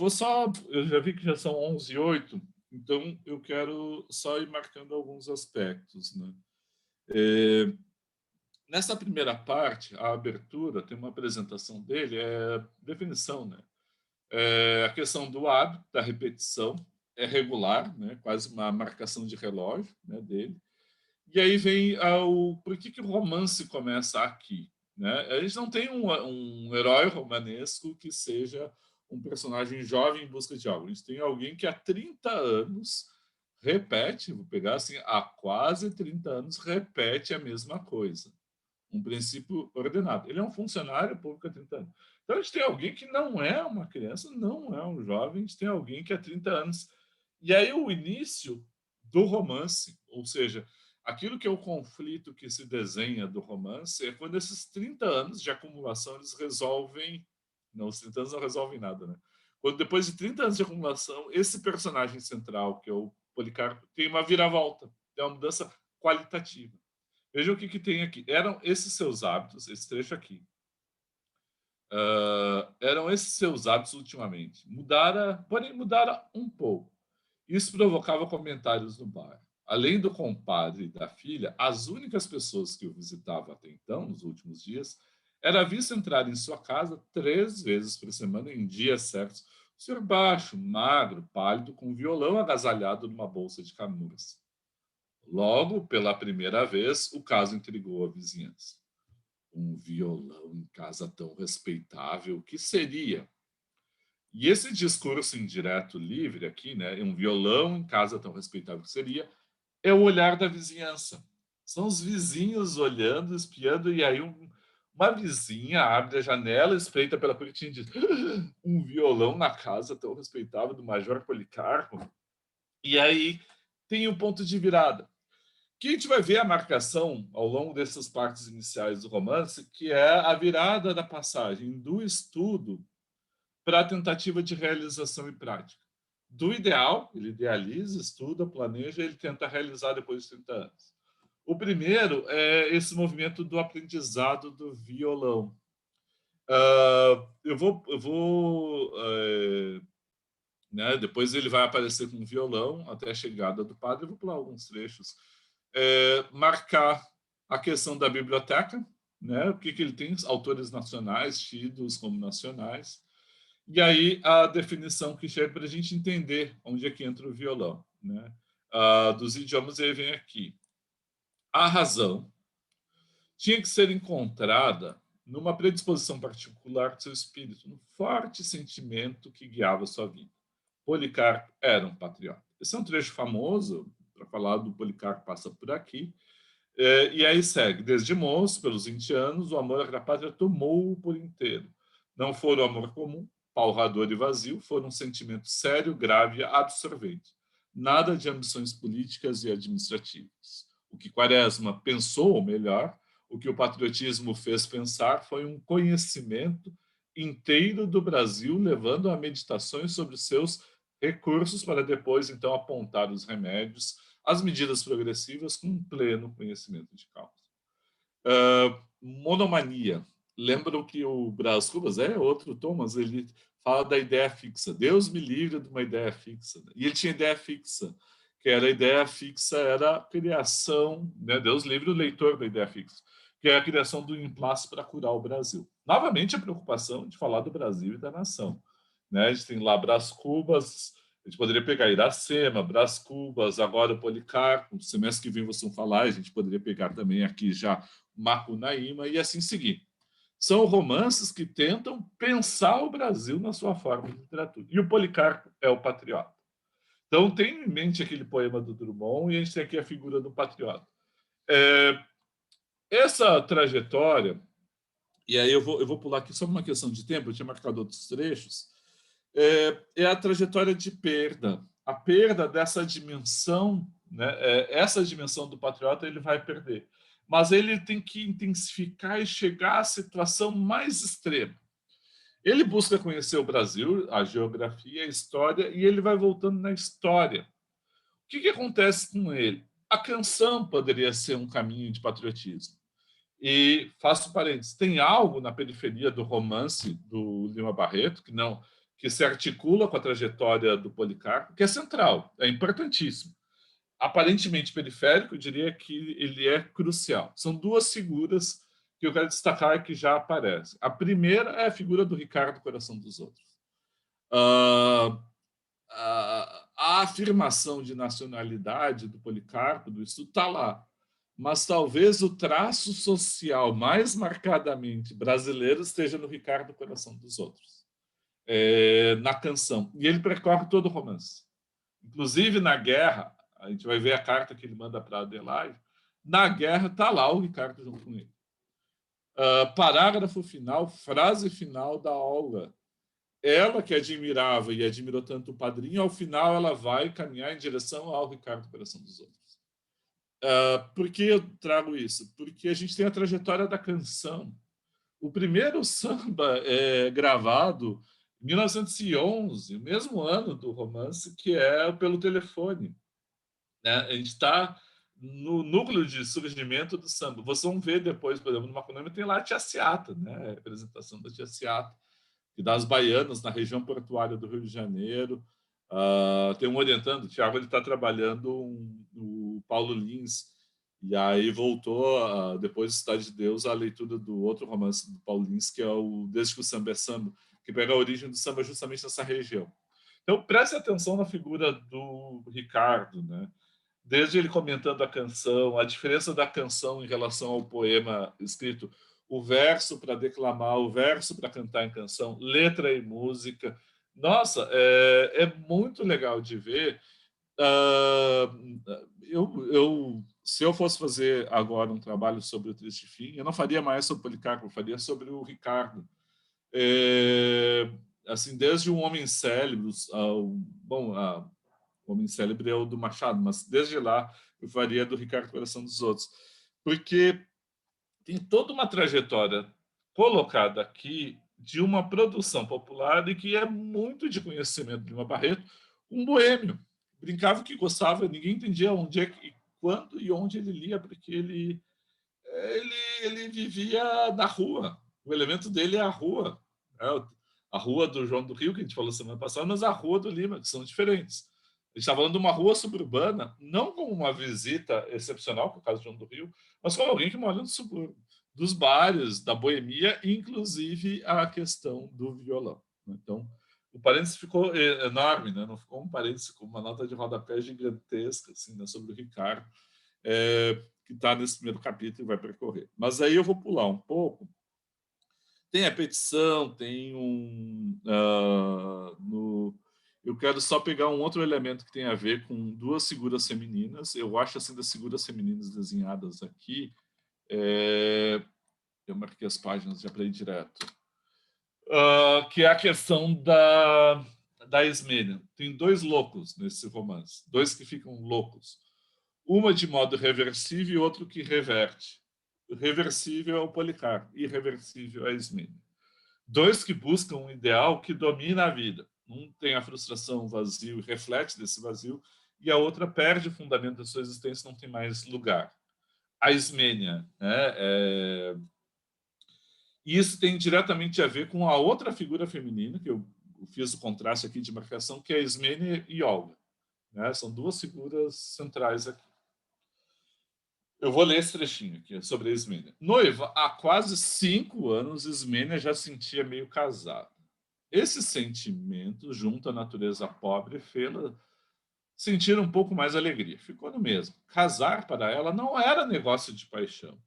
já vi que já são 11h08, então eu quero só ir marcando alguns aspectos, né? Nessa primeira parte, a abertura, tem uma apresentação dele, definição, né? A questão do hábito, da repetição, é regular, né? Quase uma marcação de relógio, né, dele. E aí vem por que o romance começa aqui, né? A gente não tem um herói romanesco que seja um personagem jovem em busca de algo. A gente tem alguém que há 30 anos repete, vou pegar assim, há quase 30 anos repete a mesma coisa. Um princípio ordenado. Ele é um funcionário público há 30 anos. Então a gente tem alguém que não é uma criança, não é um jovem, a gente tem alguém que há 30 anos. E aí o início do romance, ou seja, aquilo que é o conflito que se desenha do romance é quando esses 30 anos de acumulação eles resolvem... Não, os 30 anos não resolvem nada, né? Quando depois de 30 anos de acumulação, esse personagem central, que é o Policarpo, tem uma viravolta, tem uma mudança qualitativa. Veja o que tem aqui. Eram esses seus hábitos, esse trecho aqui. Eram esses seus hábitos ultimamente. Porém mudaram um pouco. Isso provocava comentários no bar. Além do compadre e da filha, as únicas pessoas que o visitavam até então, nos últimos dias, era visto entrar em sua casa 3 vezes por semana, em dias certos, o senhor baixo, magro, pálido, com um violão agasalhado numa bolsa de canuras. Logo, pela primeira vez, o caso intrigou a vizinhança. Um violão em casa tão respeitável, que seria? E esse discurso indireto livre aqui, né, um violão em casa tão respeitável que seria, é o olhar da vizinhança. São os vizinhos olhando, espiando, e aí uma vizinha abre a janela, espreita pela cortina e diz: um violão na casa tão respeitável do Major Policarpo. E aí tem um ponto de virada. Que a gente vai ver a marcação ao longo dessas partes iniciais do romance, que é a virada da passagem do estudo para a tentativa de realização e prática. Do ideal, ele idealiza, estuda, planeja, ele tenta realizar depois de 30 anos. O primeiro é esse movimento do aprendizado do violão. Né, depois ele vai aparecer com um violão até a chegada do padre. Eu vou pular alguns trechos. Marcar a questão da biblioteca, né? O que ele tem, autores nacionais, tidos como nacionais, e aí a definição que chega para a gente entender onde é que entra o violão, né? Dos idiomas, ele vem aqui. A razão tinha que ser encontrada numa predisposição particular do seu espírito, no forte sentimento que guiava sua vida. Policarpo era um patriota. Esse é um trecho famoso, para falar do Policarpo, passa por aqui. E aí segue. Desde moço, pelos 20 anos, o amor à pátria tomou-o por inteiro. Não foi o amor comum, palrador e vazio, foi um sentimento sério, grave e absorvente. Nada de ambições políticas e administrativas. O que Quaresma pensou, ou melhor, o que o patriotismo fez pensar foi um conhecimento inteiro do Brasil, levando a meditações sobre seus recursos para depois, então, apontar os remédios, as medidas progressivas com pleno conhecimento de causa. Monomania. Lembram que o Brás Cubas outro Thomas, ele fala da ideia fixa. Deus me livre de uma ideia fixa. E ele tinha ideia fixa, que era a ideia fixa, era a criação, né? Deus livre o leitor da ideia fixa, que é a criação do emplaço para curar o Brasil. Novamente, a preocupação de falar do Brasil e da nação. Né? A gente tem lá Brás Cubas, a gente poderia pegar Iracema, Brás Cubas, agora o Policarpo, semestre que vem vocês vão falar, a gente poderia pegar também aqui já Macunaíma e assim seguir. São romances que tentam pensar o Brasil na sua forma de literatura. E o Policarpo é o patriota. Então, tenha em mente aquele poema do Drummond e a gente tem aqui a figura do patriota. Essa trajetória e aí eu vou pular aqui só uma questão de tempo, eu tinha marcado outros trechos, é a trajetória de perda. A perda dessa dimensão, né? Essa dimensão do patriota ele vai perder. Mas ele tem que intensificar e chegar à situação mais extrema. Ele busca conhecer o Brasil, a geografia, a história, e ele vai voltando na história. O que acontece com ele? A canção poderia ser um caminho de patriotismo. E faço parênteses, tem algo na periferia do romance do Lima Barreto que se articula com a trajetória do Policarpo, que é central, é importantíssimo. Aparentemente periférico, eu diria que ele é crucial. São duas figuras que eu quero destacar que já aparecem. A primeira é a figura do Ricardo Coração dos Outros. A afirmação de nacionalidade do Policarpo, do estudo, está lá. Mas talvez o traço social mais marcadamente brasileiro esteja no Ricardo Coração dos Outros, na canção. E ele percorre todo o romance. Inclusive, na guerra, a gente vai ver a carta que ele manda para Adelaide, na guerra está lá o Ricardo junto com ele. Parágrafo final, frase final da Olga. Ela que admirava e admirou tanto o padrinho, ao final ela vai caminhar em direção ao Ricardo Coração dos Outros. Por que eu trago isso? Porque a gente tem a trajetória da canção. O primeiro samba gravado em 1911, o mesmo ano do romance, que é Pelo Telefone. Né? A gente está no núcleo de surgimento do samba. Vocês vão ver depois, por exemplo, no Macunaíma tem lá a Tia Ciata, né? A representação da Tia Ciata, que das baianas na região portuária do Rio de Janeiro. Tem um orientando, o Thiago está trabalhando o Paulo Lins, e aí voltou, depois do Cidade de Deus, a leitura do outro romance do Paulo Lins, que é o Desde que o Samba é Samba, que pega a origem do samba justamente nessa região. Então, preste atenção na figura do Ricardo, né? Desde ele comentando a canção, a diferença da canção em relação ao poema escrito, o verso para declamar, o verso para cantar em canção, letra e música. Nossa, é muito legal de ver. Se eu fosse fazer agora um trabalho sobre o Triste Fim, eu não faria mais sobre o Policarpo, eu faria sobre o Ricardo. Assim, desde o Homem Célebre, o Homem Célebre é o do Machado, mas desde lá eu faria do Ricardo Coração dos Outros. Porque tem toda uma trajetória colocada aqui de uma produção popular e que é muito de conhecimento de Lima Barreto, um boêmio. Brincava que gostava, ninguém entendia onde, quando e onde ele lia, porque ele vivia na rua. O elemento dele é a rua. A rua do João do Rio, que a gente falou semana passada, mas a rua do Lima, que são diferentes. A gente está falando de uma rua suburbana, não como uma visita excepcional, que é o caso do João do Rio, mas como alguém que mora no subúrbio, dos bares, da boemia, inclusive a questão do violão. Então, o parênteses ficou enorme, né? Não ficou um parênteses com uma nota de rodapé gigantesca assim, né? Sobre o Ricardo, que está nesse primeiro capítulo e vai percorrer. Mas aí eu vou pular um pouco. Tem a petição, tem eu quero só pegar um outro elemento que tem a ver com duas figuras femininas. Eu acho assim das figuras femininas desenhadas aqui. Eu marquei as páginas já para ir direto. Que é a questão da Ismênia. Tem dois loucos nesse romance, dois que ficam loucos. Uma de modo reversível e outro que reverte. O reversível é o Policarpo, irreversível é a Ismênia. Dois que buscam um ideal que domina a vida. Um tem a frustração, o vazio, e reflete desse vazio, e a outra perde o fundamento da sua existência, não tem mais lugar. A Ismênia, né? E isso tem diretamente a ver com a outra figura feminina, que eu fiz o contraste aqui de marcação, que é a Ismênia e Olga. Né? São duas figuras centrais aqui. Eu vou ler esse trechinho aqui sobre a Ismênia. Noiva, há quase 5 anos, Ismênia já sentia meio casada. Esse sentimento, junto à natureza pobre, fê-la sentir um pouco mais alegria. Ficou no mesmo. Casar para ela não era negócio de paixão.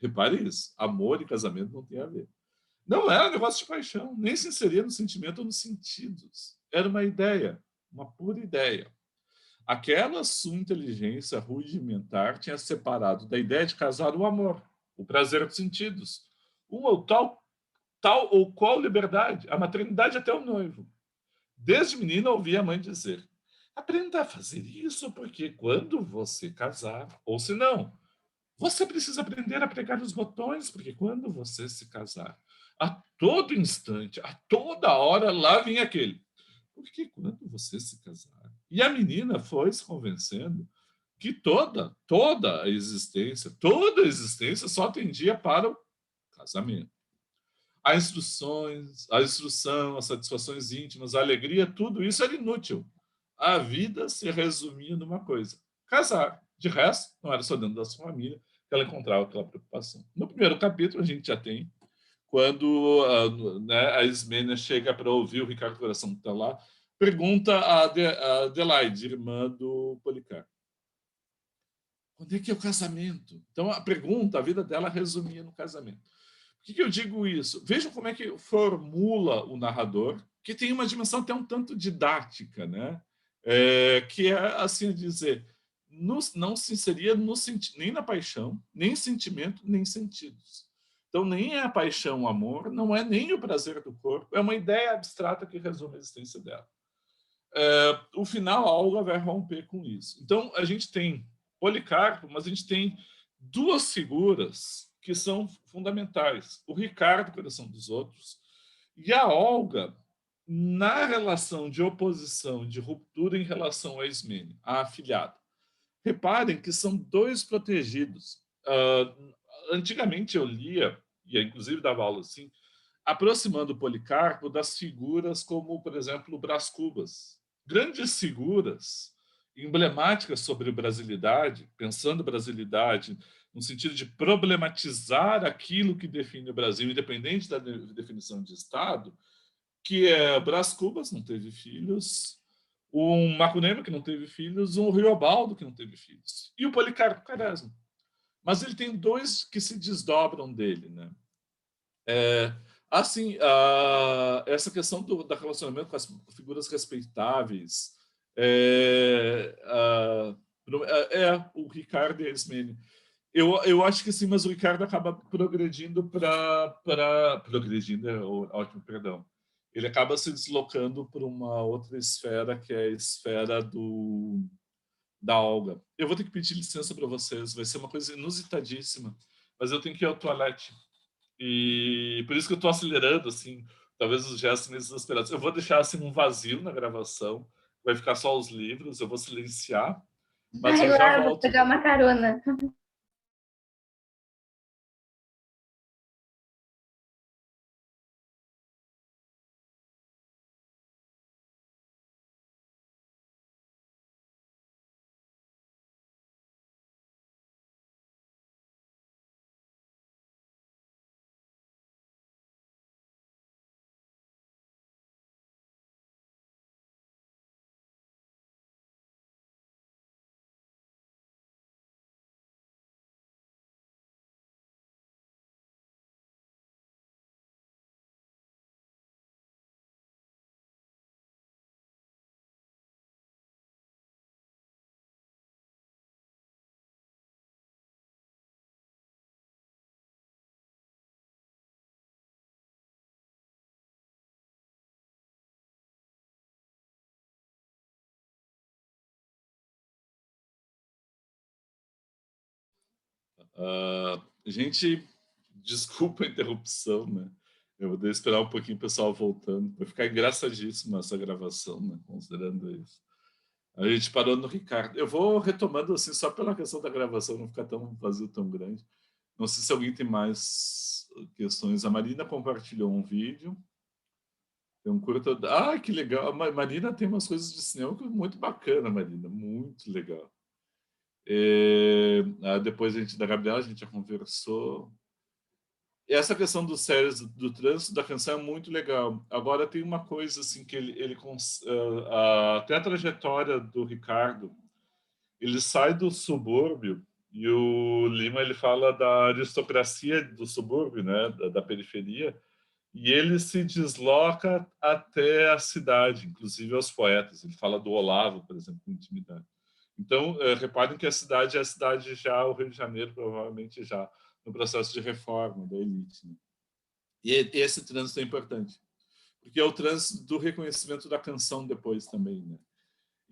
Repare isso. Amor e casamento não tem a ver. Não era negócio de paixão. Nem se inseria no sentimento ou nos sentidos. Era uma ideia. Uma pura ideia. Aquela sua inteligência rudimentar tinha separado da ideia de casar o amor, o prazer dos sentidos. Um ou tal tal ou qual liberdade, a maternidade até o noivo. Desde menina ouvi a mãe dizer: aprenda a fazer isso porque quando você casar, ou se não, você precisa aprender a pregar os botões, porque quando você se casar, a todo instante, a toda hora, lá vem aquele. Porque quando você se casar. E a menina foi se convencendo que toda a existência só tendia para o casamento. A instrução, as satisfações íntimas, a alegria, tudo isso era inútil. A vida se resumia numa coisa: casar. De resto, não era só dentro da sua família que ela encontrava aquela preocupação. No primeiro capítulo, a gente já tem quando né, a Ismênia chega para ouvir o Ricardo Coração que está lá, pergunta a Adelaide, irmã do Policarpo: quando é que é o casamento? Então, a pergunta, a vida dela resumia no casamento. Por que eu digo isso? Vejam como é que formula o narrador, que tem uma dimensão até um tanto didática, né? Que é, assim dizer, não se inseria nem na paixão, nem sentimento, nem sentidos. Então, nem é a paixão o amor, não é nem o prazer do corpo, é uma ideia abstrata que resume a existência dela. O final, a Olga vai romper com isso. Então, a gente tem Policarpo, mas a gente tem duas figuras que são fundamentais. O Ricardo, coração dos outros, e a Olga, na relação de oposição, de ruptura em relação a Ismênia, a afilhada. Reparem que são dois protegidos. Antigamente eu lia, e inclusive dava aula assim, aproximando o Policarpo das figuras como, por exemplo, o Brás Cubas. Grandes figuras emblemáticas sobre brasilidade, pensando brasilidade no sentido de problematizar aquilo que define o Brasil, independente da definição de Estado, que é Brás Cubas, não teve filhos, um Macunema, que não teve filhos, um Riobaldo, que não teve filhos, e o Policarpo Quaresma. Mas ele tem dois que se desdobram dele, né? Assim, essa questão do relacionamento com as figuras respeitáveis, o Ricardo e a Ismênia. Eu acho que sim, mas o Ricardo acaba progredindo progredindo é ótimo, perdão. Ele acaba se deslocando para uma outra esfera, que é a esfera da Olga. Eu vou ter que pedir licença para vocês, vai ser uma coisa inusitadíssima, mas eu tenho que ir ao toalete. E por isso que eu estou acelerando, assim, talvez os gestos meio desesperados. Eu vou deixar assim um vazio na gravação, vai ficar só os livros, eu vou silenciar, mas Vai eu já lá, vou volto. pegar uma carona. Gente, desculpa a interrupção, né? Eu vou esperar um pouquinho o pessoal voltando. Vai ficar engraçadíssima essa gravação, né? Considerando isso. A gente parou no Ricardo. Eu vou retomando assim, só pela questão da gravação não ficar tão vazio, tão grande. Não sei se alguém tem mais questões. A Marina compartilhou um vídeo. Tem um curta. Ah, que legal. A Marina tem umas coisas de cinema que é muito bacana, Marina. Muito legal. Depois da Gabriela, a gente já conversou. E essa questão dos séries do trânsito da canção é muito legal. Agora tem uma coisa assim que até a trajetória do Ricardo, ele sai do subúrbio e o Lima ele fala da aristocracia do subúrbio, né, da periferia, e ele se desloca até a cidade, inclusive aos poetas. Ele fala do Olavo, por exemplo, com intimidade. Então, reparem que a cidade é a cidade já, o Rio de Janeiro, provavelmente já no processo de reforma da elite. Né? E esse trânsito é importante, porque é o trânsito do reconhecimento da canção depois também, né?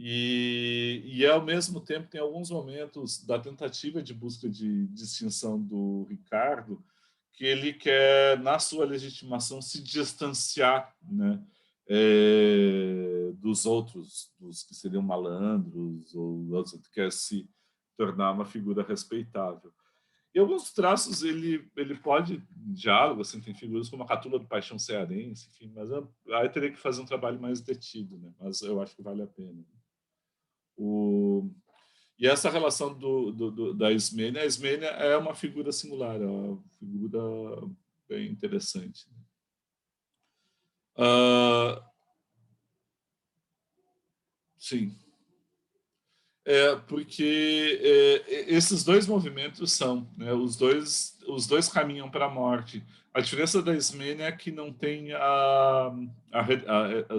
E ao mesmo tempo tem alguns momentos da tentativa de busca de distinção do Ricardo que ele quer, na sua legitimação, se distanciar, né, dos outros, dos que seriam malandros, ou outros que quer se tornar uma figura respeitável. E alguns traços ele pode diálogo, assim, tem figuras como a Catula do Paixão Cearense, enfim, mas aí teria que fazer um trabalho mais detido, né? Mas eu acho que vale a pena. E essa relação da Ismênia, a Ismênia é uma figura singular, é uma figura bem interessante. Sim. Porque esses dois movimentos são, né, os dois caminham para a morte. A diferença da Ismênia é que não tem a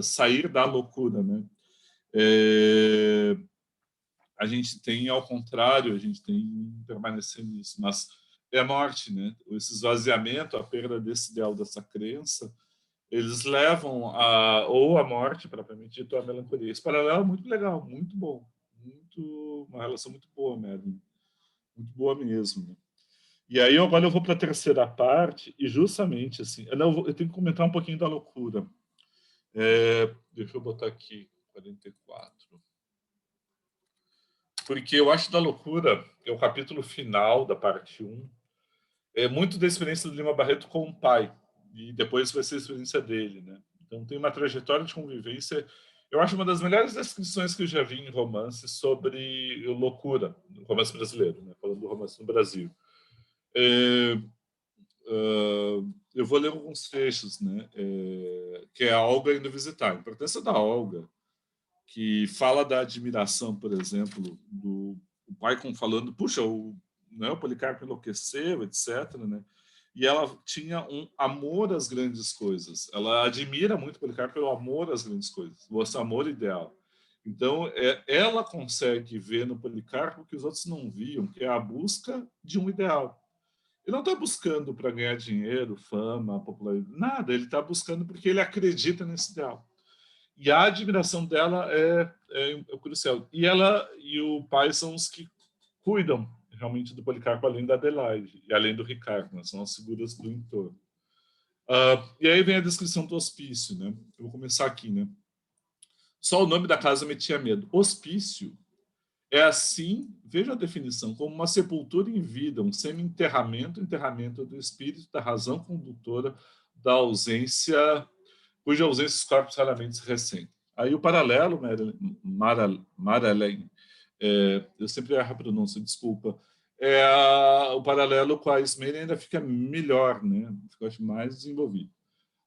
sair da loucura, né? A gente tem, ao contrário, a gente tem permanecer nisso, mas é a morte, né? Esse esvaziamento, a perda desse ideal, dessa crença, eles levam ou a morte, propriamente dito, ou a melancolia. Esse paralelo é muito legal, muito bom, uma relação muito boa, Merlin, muito boa mesmo. Né? E aí agora eu vou para a terceira parte e justamente assim, eu tenho que comentar um pouquinho da loucura. Deixa eu botar aqui 44. Porque eu acho da loucura, é o capítulo final da parte 1, é muito da experiência do Lima Barreto com o pai, e depois vai ser a experiência dele, né? Então tem uma trajetória de convivência, eu acho uma das melhores descrições que eu já vi em romance sobre loucura, no romance brasileiro, né? Falando do romance no Brasil. Eu vou ler alguns trechos, né? Que é a Olga indo visitar. A importância da Olga, que fala da admiração, por exemplo, do pai falando, puxa, o Policarpo enlouqueceu, etc. Né? E ela tinha um amor às grandes coisas. Ela admira muito o Policarpo pelo amor às grandes coisas, o seu amor ideal. Então, ela consegue ver no Policarpo o que os outros não viam, que é a busca de um ideal. Ele não está buscando para ganhar dinheiro, fama, popularidade, nada. Ele está buscando porque ele acredita nesse ideal. E a admiração dela é crucial. E ela e o pai são os que cuidam realmente do Policarpo, além da Adelaide e além do Ricardo, né? São as figuras do entorno. E aí vem a descrição do hospício, né? Eu vou começar aqui, né? Só o nome da casa metia medo. Hospício é assim, veja a definição, como uma sepultura em vida, um semi-enterramento, enterramento do espírito, da razão condutora da ausência, cuja ausência os corpos raramente se ressentem. Aí o paralelo, Maralém, eu sempre erro a pronúncia, desculpa, o paralelo com a Ismênia ainda fica melhor, né? Fica mais desenvolvido.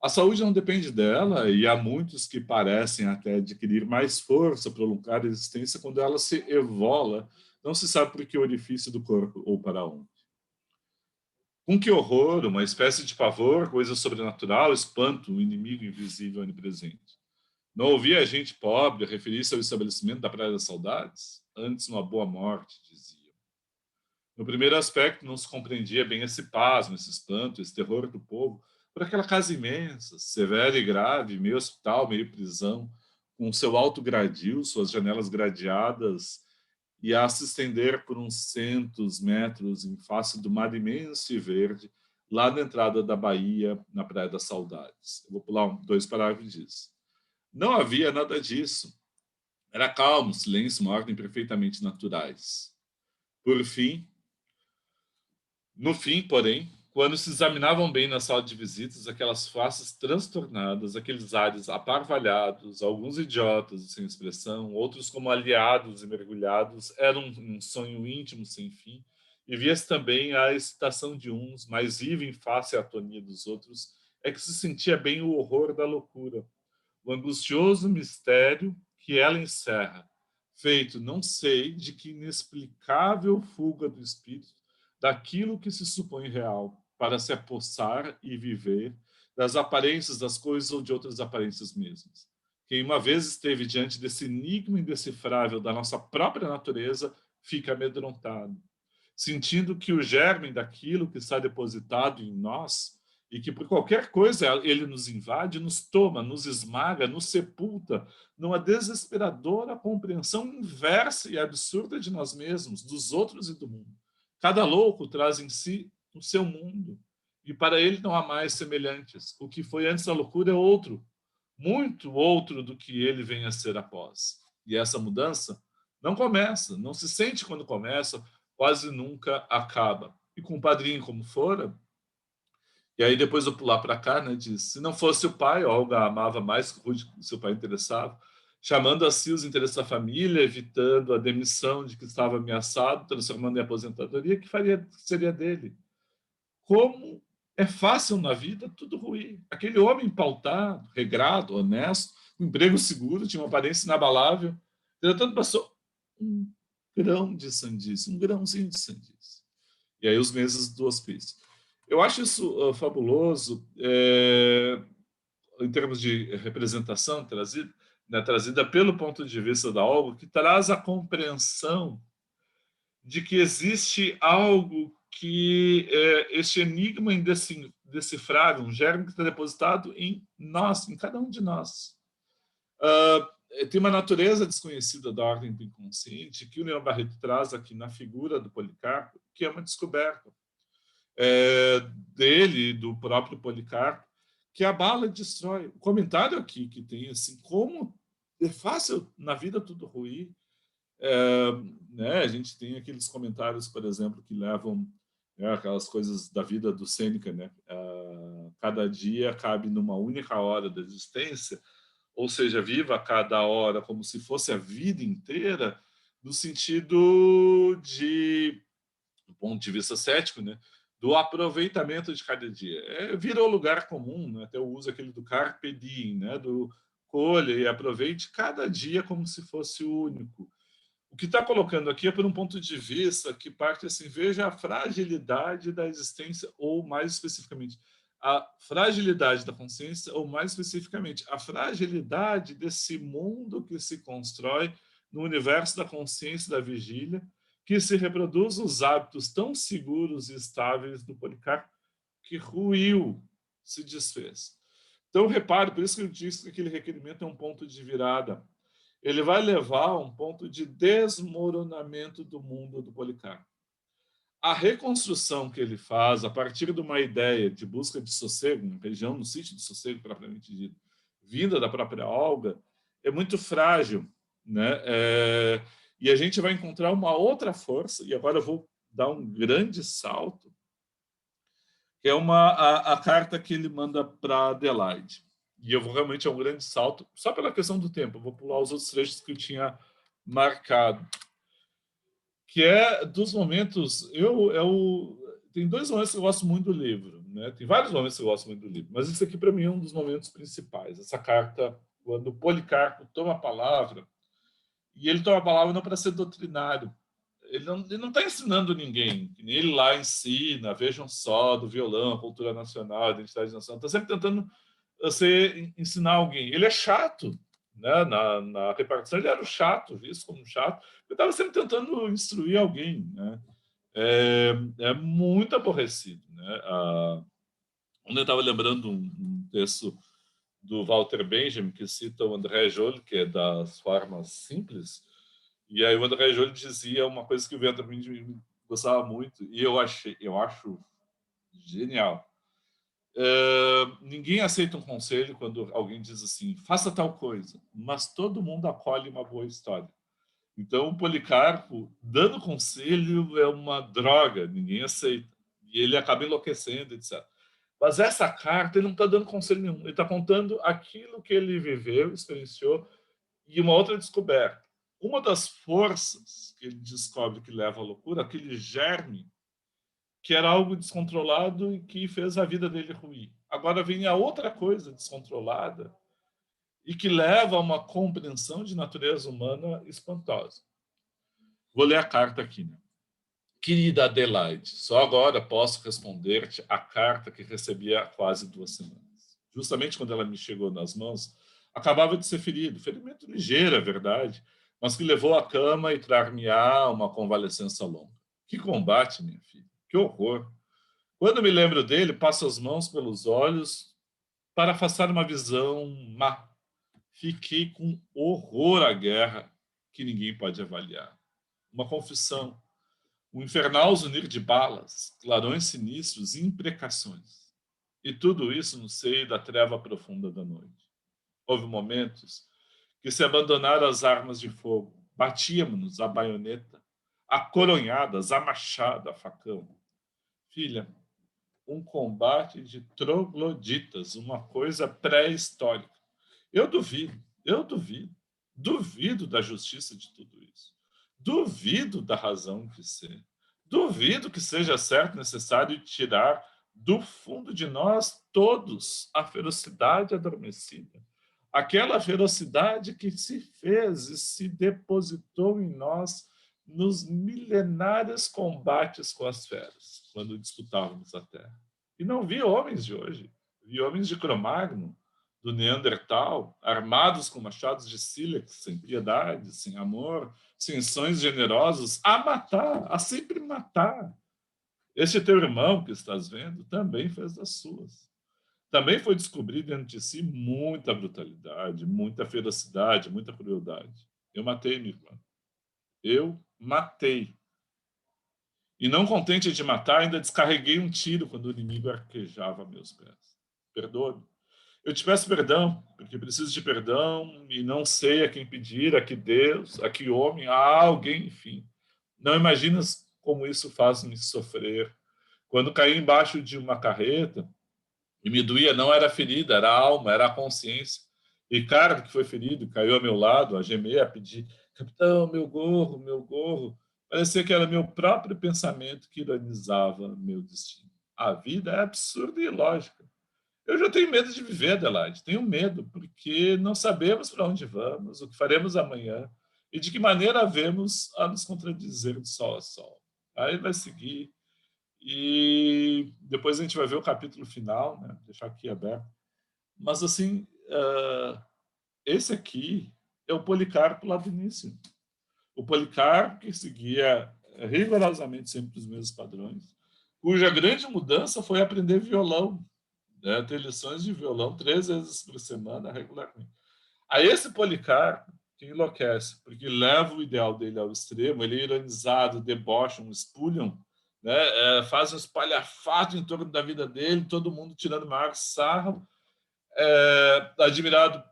A saúde não depende dela, e há muitos que parecem até adquirir mais força, prolongar a existência quando ela se evola, não se sabe por que orifício do corpo ou para onde. Com que horror, uma espécie de pavor, coisa sobrenatural, espanto, um inimigo invisível onipresente. Não ouvia a gente pobre referir-se ao estabelecimento da Praia das Saudades? Antes uma boa morte, dizia. No primeiro aspecto, não se compreendia bem esse pasmo, esse espanto, esse terror do povo, por aquela casa imensa, severa e grave, meio hospital, meio prisão, com seu alto gradil, suas janelas gradeadas, e a se estender por uns 100 metros em face do mar imenso e verde, lá na entrada da Bahia, na Praia das Saudades. Eu vou pular 2 parágrafos disso. Não havia nada disso. Era calmo, silêncio, uma ordem perfeitamente naturais. No fim, porém, quando se examinavam bem na sala de visitas, aquelas faces transtornadas, aqueles ares aparvalhados, alguns idiotas e sem expressão, outros como aliados e mergulhados, eram um sonho íntimo sem fim, e via-se também a excitação de uns, mais viva em face à atonia dos outros, é que se sentia bem o horror da loucura, o angustioso mistério que ela encerra, feito, não sei, de que inexplicável fuga do espírito, daquilo que se supõe real, para se apossar e viver das aparências das coisas ou de outras aparências mesmas. Quem uma vez esteve diante desse enigma indecifrável da nossa própria natureza fica amedrontado, sentindo que o germe daquilo que está depositado em nós e que por qualquer coisa ele nos invade, nos toma, nos esmaga, nos sepulta numa desesperadora compreensão inversa e absurda de nós mesmos, dos outros e do mundo. Cada louco traz em si o seu mundo, e para ele não há mais semelhantes. O que foi antes da loucura é outro, muito outro do que ele vem a ser após. E essa mudança não começa, não se sente quando começa, quase nunca acaba. E com o padrinho como fora, e aí depois eu pular para cá, né, diz, se não fosse o pai, Olga amava mais que o seu pai interessava, chamando a si os interesses da família, evitando a demissão de que estava ameaçado, transformando em aposentadoria, que seria dele? Como é fácil na vida tudo ruir. Aquele homem pautado, regrado, honesto, um emprego seguro, tinha uma aparência inabalável, entretanto passou um grão de sandice, um grãozinho de sandice. E aí os meses do hospício. Eu acho isso fabuloso, em termos de representação trazida pelo ponto de vista da Olga, que traz a compreensão de que existe algo que este enigma indecifrável, um germe que está depositado em nós, em cada um de nós. Tem uma natureza desconhecida da ordem do inconsciente que o Leon Barreto traz aqui na figura do Policarpo, que é uma descoberta dele, do próprio Policarpo, que abala e destrói. O comentário aqui que tem assim, como é fácil na vida tudo ruir. Né, a gente tem aqueles comentários, por exemplo, que levam aquelas coisas da vida do Sêneca, né? Cada dia cabe numa única hora da existência, ou seja, viva cada hora como se fosse a vida inteira, no sentido do ponto de vista cético, né? Do aproveitamento de cada dia. Virou lugar comum, né? Até eu uso aquele do carpe diem, né? Do colha e aproveite cada dia como se fosse o único. O que está colocando aqui é por um ponto de vista que parte assim, veja a fragilidade da existência, ou mais especificamente, a fragilidade da consciência, ou mais especificamente, a fragilidade desse mundo que se constrói no universo da consciência da vigília, que se reproduz os hábitos tão seguros e estáveis do Policarpo, que ruiu, se desfez. Então, repare, por isso que eu disse que aquele requerimento é um ponto de virada. Ele vai levar a um ponto de desmoronamento do mundo do Policarpo. A reconstrução que ele faz, a partir de uma ideia de busca de sossego, uma região no sítio de sossego, propriamente dito, vinda da própria Olga, é muito frágil, né? E a gente vai encontrar uma outra força, e agora eu vou dar um grande salto, que é a carta que ele manda para Adelaide. E eu vou realmente, é um grande salto, só pela questão do tempo. Eu vou pular os outros trechos que eu tinha marcado. Que é dos momentos... tem dois momentos que eu gosto muito do livro. Né? Tem vários momentos que eu gosto muito do livro, mas esse aqui, para mim, é um dos momentos principais. Essa carta, quando o Policarpo toma a palavra, e ele toma a palavra não para ser doutrinário. Ele não está ensinando ninguém. Ele lá ensina, vejam só, do violão, a cultura nacional, a identidade nacional. Está sempre tentando ensinar alguém. Ele é chato, né? Na repartição ele era o chato, visto como chato. Ele estava sempre tentando instruir alguém, né? É muito aborrecido, né? Quando eu estava lembrando um texto do Walter Benjamin que cita o André Joly, que é das formas simples, e aí o André Joly dizia uma coisa que o Walter Benjamin gostava muito, e eu acho genial. Ninguém aceita um conselho quando alguém diz assim, faça tal coisa, mas todo mundo acolhe uma boa história. Então, o Policarpo, dando conselho, é uma droga, ninguém aceita. E ele acaba enlouquecendo, etc. Mas essa carta, ele não está dando conselho nenhum. Ele está contando aquilo que ele viveu, experienciou, e uma outra descoberta. Uma das forças que ele descobre que leva à loucura, aquele germe, que era algo descontrolado e que fez a vida dele ruir. Agora vem a outra coisa descontrolada e que leva a uma compreensão de natureza humana espantosa. Vou ler a carta aqui, né? Querida Adelaide, só agora posso responder-te a carta que recebi há quase 2 semanas. Justamente quando ela me chegou nas mãos, acabava de ser ferido. Ferimento ligeiro, é verdade, mas que levou à cama e trar-me-á uma convalescença longa. Que combate, minha filha! Que horror! Quando me lembro dele, passo as mãos pelos olhos para afastar uma visão má. Fiquei com horror à guerra que ninguém pode avaliar. Uma confissão, um infernal zunir de balas, clarões sinistros e imprecações. E tudo isso no seio da treva profunda da noite. Houve momentos que se abandonaram as armas de fogo. Batíamos-nos a baioneta, a coronhadas, a machado, a facão. Filha, um combate de trogloditas, uma coisa pré-histórica. Eu duvido da justiça de tudo isso. Duvido da razão de ser. Duvido que seja certo, necessário tirar do fundo de nós todos a ferocidade adormecida. Aquela ferocidade que se fez e se depositou em nós nos milenários combates com as feras, quando disputávamos a terra. E não vi homens de hoje, vi homens de Cro-Magnon, do Neandertal, armados com machados de sílex, sem piedade, sem amor, sem sonhos generosos, a matar, a sempre matar. Este teu irmão que estás vendo também fez das suas. Também foi descobrir dentro de si muita brutalidade, muita ferocidade, muita crueldade. Eu matei, minha irmã. Eu matei. E não contente de matar, ainda descarreguei um tiro quando o inimigo arquejava a meus pés. Perdoa-me. Eu te peço perdão, porque preciso de perdão e não sei a quem pedir, a que Deus, a que homem, a alguém, enfim. Não imaginas como isso faz-me sofrer. Quando caí embaixo de uma carreta, e me doía, não era a ferida, era a alma, era a consciência. Ricardo, que foi ferido, caiu ao meu lado, a gemer, a pedir, capitão, meu gorro, meu gorro. Parecia que era meu próprio pensamento que ironizava meu destino. A vida é absurda e ilógica. Eu já tenho medo de viver, Adelaide. Tenho medo, porque não sabemos para onde vamos, o que faremos amanhã e de que maneira havemos a nos contradizer de sol a sol. Aí vai seguir e depois a gente vai ver o capítulo final, né? Deixar aqui aberto. Mas, assim, esse aqui é o Policarpo lá do início. O Policarpo que seguia rigorosamente sempre os mesmos padrões, cuja grande mudança foi aprender violão, né? Ter lições de violão 3 vezes por semana, regularmente. A esse Policarpo, que enlouquece, porque leva o ideal dele ao extremo, ele é ironizado, debocha, um espulham, né? Faz um espalhafato em torno da vida dele, todo mundo tirando maior sarro, admirado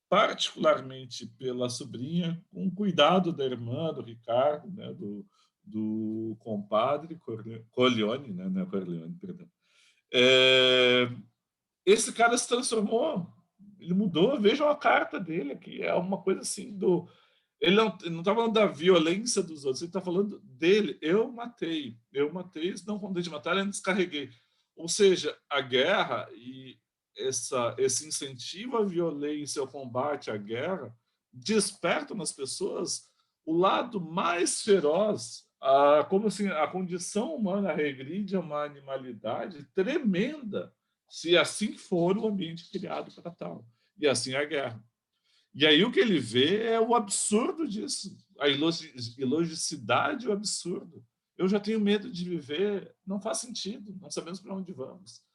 particularmente pela sobrinha, com cuidado da irmã, do Ricardo, né? do compadre Corleone, né? Não é Corleone, perdão. Esse cara se transformou, ele mudou. Vejam a carta dele aqui, é uma coisa assim do... Ele não está falando da violência dos outros, ele está falando dele. Eu matei, não contente de matar, eu descarreguei. Ou seja, a guerra e esse incentivo à violência, ao combate à guerra, despertam nas pessoas o lado mais feroz, como assim, a condição humana regride a uma animalidade tremenda, se assim for o ambiente criado para tal. E assim é a guerra. E aí o que ele vê é o absurdo disso, a ilogicidade e o absurdo. Eu já tenho medo de viver, não faz sentido, não sabemos para onde vamos.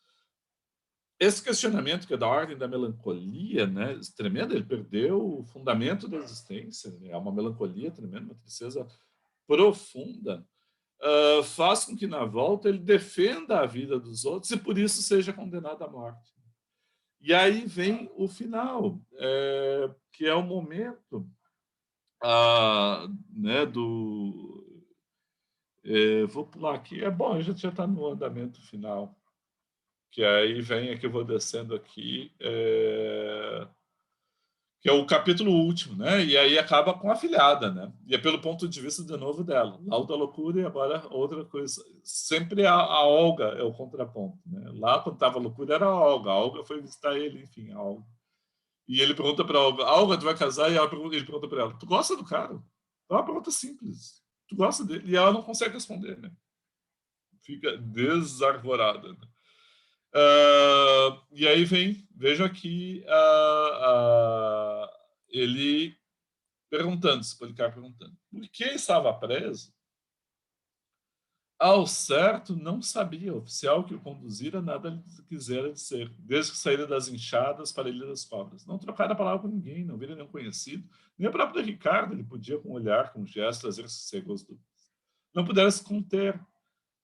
Esse questionamento que é da ordem da melancolia, né, tremendo, ele perdeu o fundamento da existência, né, é uma melancolia tremenda, uma tristeza profunda, faz com que na volta ele defenda a vida dos outros e por isso seja condenado à morte. E aí vem o final, que é o momento né, do... vou pular aqui. Bom, a gente já está no andamento final. Que aí vem, aqui eu vou descendo aqui, que é o capítulo último, né? E aí acaba com a filhada, né? E é pelo ponto de vista, de novo, dela. Lá o da loucura e agora outra coisa. Sempre a Olga é o contraponto, né? Lá, quando estava a loucura, era a Olga foi visitar ele, enfim, a Olga. E ele pergunta para a Olga, tu vai casar? E ele pergunta para ela, tu gosta do cara? É uma pergunta simples. Tu gosta dele? E ela não consegue responder, né? Fica desarvorada, né? E aí vejo aqui ele perguntando, se Policarpo perguntando, por que estava preso? Ao certo, não sabia. O oficial que o conduzira nada lhe quisera dizer, desde que saíra das enxadas para a Ilha das Cobras. Não trocara palavra com ninguém, não vira nenhum conhecido. Nem o próprio Ricardo ele podia, com um olhar, com um gesto, trazer sossego às dúvidas. Não pudera se conter.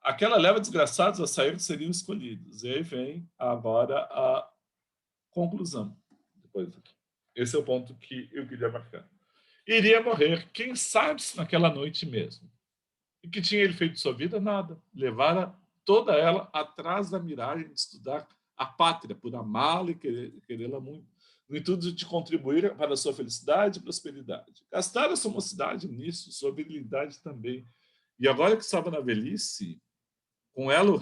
Aquela leva de desgraçados a sair seriam escolhidos. E aí vem agora a conclusão. Depois aqui. Esse é o ponto que eu queria marcar. Iria morrer, quem sabe se naquela noite mesmo. E que tinha ele feito de sua vida? Nada. Levara toda ela atrás da miragem de estudar a pátria, por amá-la e querê-la muito, no intuito de contribuir para a sua felicidade e prosperidade. Gastara sua mocidade nisso, sua virilidade também. E agora que estava na velhice, com ela o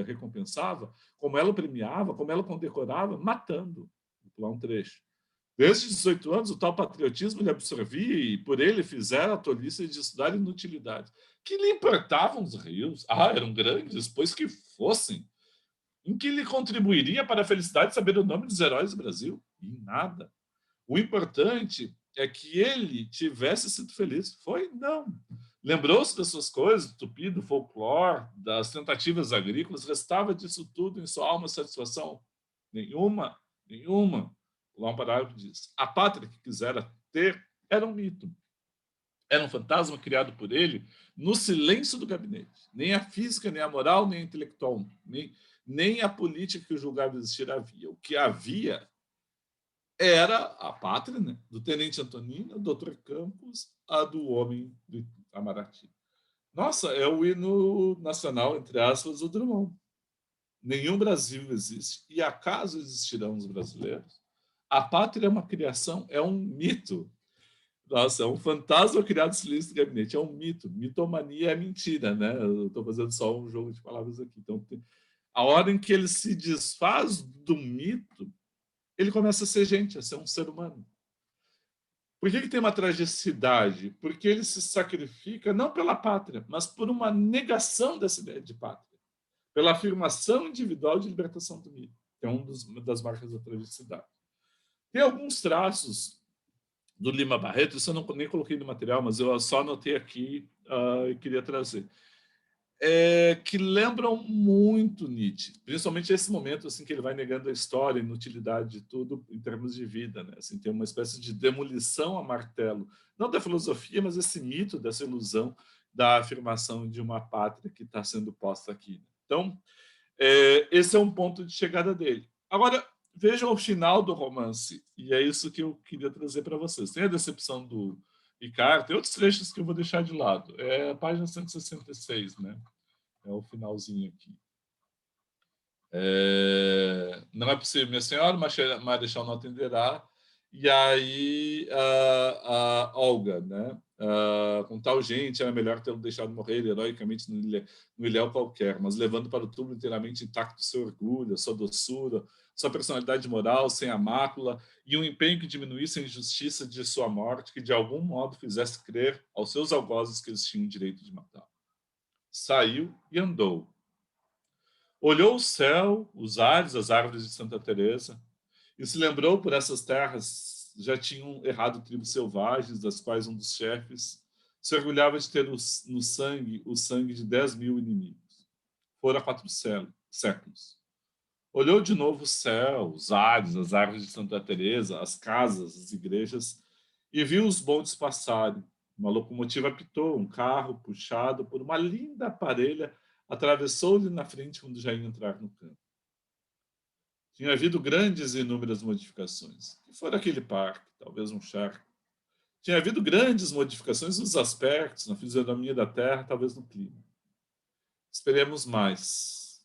recompensava, como ela o premiava, como ela o condecorava, matando. Vou pular um trecho. Desde os 18 anos, o tal patriotismo lhe absorvia e por ele fizera a tolice de estudar inutilidade. Que lhe importavam os rios? Eram grandes, pois que fossem. Em que lhe contribuiria para a felicidade saber o nome dos heróis do Brasil? Em nada. O importante é que ele tivesse sido feliz. Foi? Não. Lembrou-se das suas coisas, do tupi, do folclore, das tentativas agrícolas. Restava disso tudo em sua alma satisfação? Nenhuma. Lá um parágrafo diz: a pátria que quisera ter era um mito. Era um fantasma criado por ele no silêncio do gabinete. Nem a física, nem a moral, nem a intelectual, nem a política que o julgava existir havia. O que havia era a pátria, né? Do tenente Antonino, do Dr. Campos, a do homem do Itamaraty. Nossa, é o hino nacional, entre aspas, do Drummond. Nenhum Brasil existe. E acaso existirão os brasileiros? A pátria é uma criação, é um mito. Nossa, é um fantasma criado no silêncio do gabinete. É um mito. Mitomania é mentira, né? Eu estou fazendo só um jogo de palavras aqui. Então, a hora em que ele se desfaz do mito, ele começa a ser gente, a ser um ser humano. Por que tem uma tragicidade? Porque ele se sacrifica não pela pátria, mas por uma negação dessa ideia de pátria. Pela afirmação individual de libertação do mito. Que é uma das marcas da tragicidade. Tem alguns traços do Lima Barreto, isso eu não, nem coloquei no material, mas eu só anotei aqui e queria trazer. Que lembram muito Nietzsche, principalmente esse momento assim que ele vai negando a história, a inutilidade de tudo em termos de vida, né? Assim, tem uma espécie de demolição a martelo, não da filosofia, mas esse mito, dessa ilusão da afirmação de uma pátria que está sendo posta aqui. Então, esse é um ponto de chegada dele. Agora, vejam o final do romance, e é isso que eu queria trazer para vocês. Tem a decepção do Ricardo, tem outros trechos que eu vou deixar de lado. É a página 166, né? É o finalzinho aqui. Não é possível, minha senhora, Marechal não atenderá. E aí a Olga, né? Com tal gente, era melhor tê-lo deixado morrer heroicamente no ilhéu qualquer, mas levando para o túmulo inteiramente intacto seu orgulho, sua doçura, sua personalidade moral sem a mácula e um empenho que diminuísse a injustiça de sua morte, que de algum modo fizesse crer aos seus algozes que eles tinham o direito de matá-lo. Saiu e andou. Olhou o céu, os ares, as árvores de Santa Teresa, e se lembrou por essas terras já tinham errado tribos selvagens, das quais um dos chefes se orgulhava de ter no sangue o sangue de 10.000 inimigos. Fora 4 séculos. Olhou de novo o céu, os ares, as árvores de Santa Teresa, as casas, as igrejas, e viu os bondes passarem. Uma locomotiva apitou, um carro puxado por uma linda parelha atravessou-lhe na frente quando já ia entrar no campo. Tinha havido grandes e inúmeras modificações. Que fora aquele parque, talvez um charco. Tinha havido grandes modificações nos aspectos, na fisionomia da terra, talvez no clima. Esperemos mais,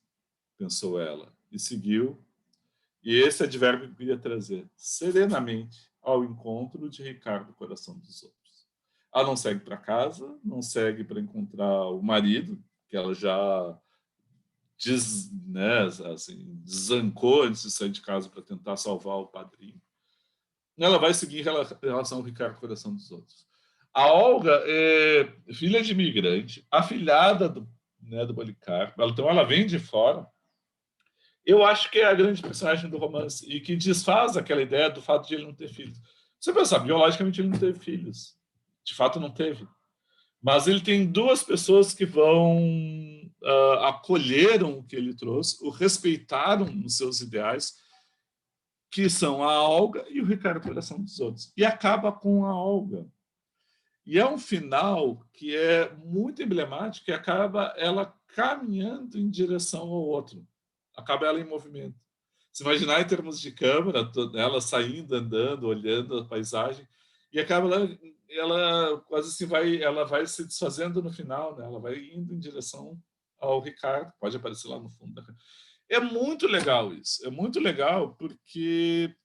pensou ela, e seguiu. E esse advérbio que eu queria trazer, serenamente, ao encontro de Ricardo, coração dos outros. Ela não segue para casa, não segue para encontrar o marido, que ela já desancou antes de sair de casa para tentar salvar o padrinho. Ela vai seguir em relação ao Ricardo, coração dos outros. A Olga é filha de imigrante, afilhada do Policarpo. Então, ela vem de fora. Eu acho que é a grande personagem do romance e que desfaz aquela ideia do fato de ele não ter filhos. Você pensa, biologicamente ele não teve filhos. De fato, não teve. Mas ele tem duas pessoas que vão acolheram o que ele trouxe, o respeitaram nos seus ideais, que são a Olga e o Ricardo Coração dos Outros. E acaba com a Olga. E é um final que é muito emblemático, que acaba ela caminhando em direção ao outro. Acaba ela em movimento. Se imaginar em termos de câmera, ela saindo, andando, olhando a paisagem, e acaba ela quase assim ela vai se desfazendo no final, né? Ela vai indo em direção ao Ricardo, pode aparecer lá no fundo. É muito legal isso, é muito legal porque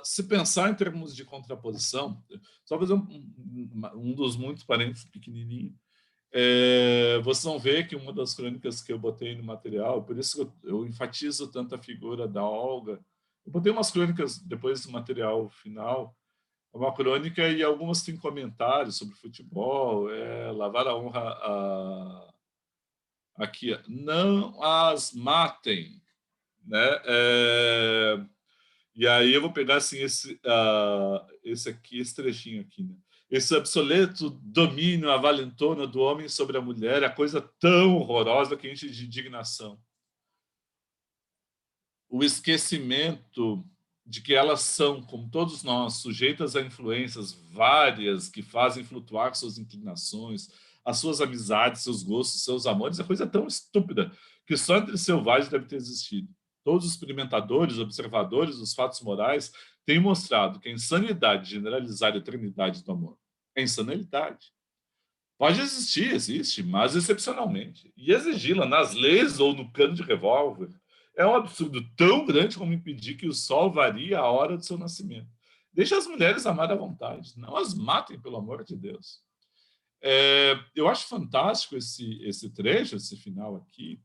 se pensar em termos de contraposição, só fazer um dos muitos parênteses pequenininho, vocês vão ver que uma das crônicas que eu botei no material, por isso que eu enfatizo tanto a figura da Olga. Eu botei umas crônicas depois do material final, uma crônica e algumas têm comentários sobre futebol, lavar a honra aqui, não as matem, né? E aí eu vou pegar assim esse trechinho aqui, né? Esse obsoleto domínio avalentona do homem sobre a mulher é a coisa tão horrorosa que enche de indignação. O esquecimento de que elas são, como todos nós, sujeitas a influências várias que fazem flutuar suas inclinações, as suas amizades, seus gostos, seus amores, é coisa tão estúpida que só entre selvagens deve ter existido. Todos os experimentadores, observadores dos fatos morais têm mostrado que a insanidade de generalizar a eternidade do amor é insanidade. Pode existir, existe, mas excepcionalmente. E exigi-la nas leis ou no cano de revólver é um absurdo tão grande como impedir que o sol varie a hora do seu nascimento. Deixe as mulheres amar à vontade, não as matem, pelo amor de Deus. Eu acho fantástico esse trecho, esse final aqui,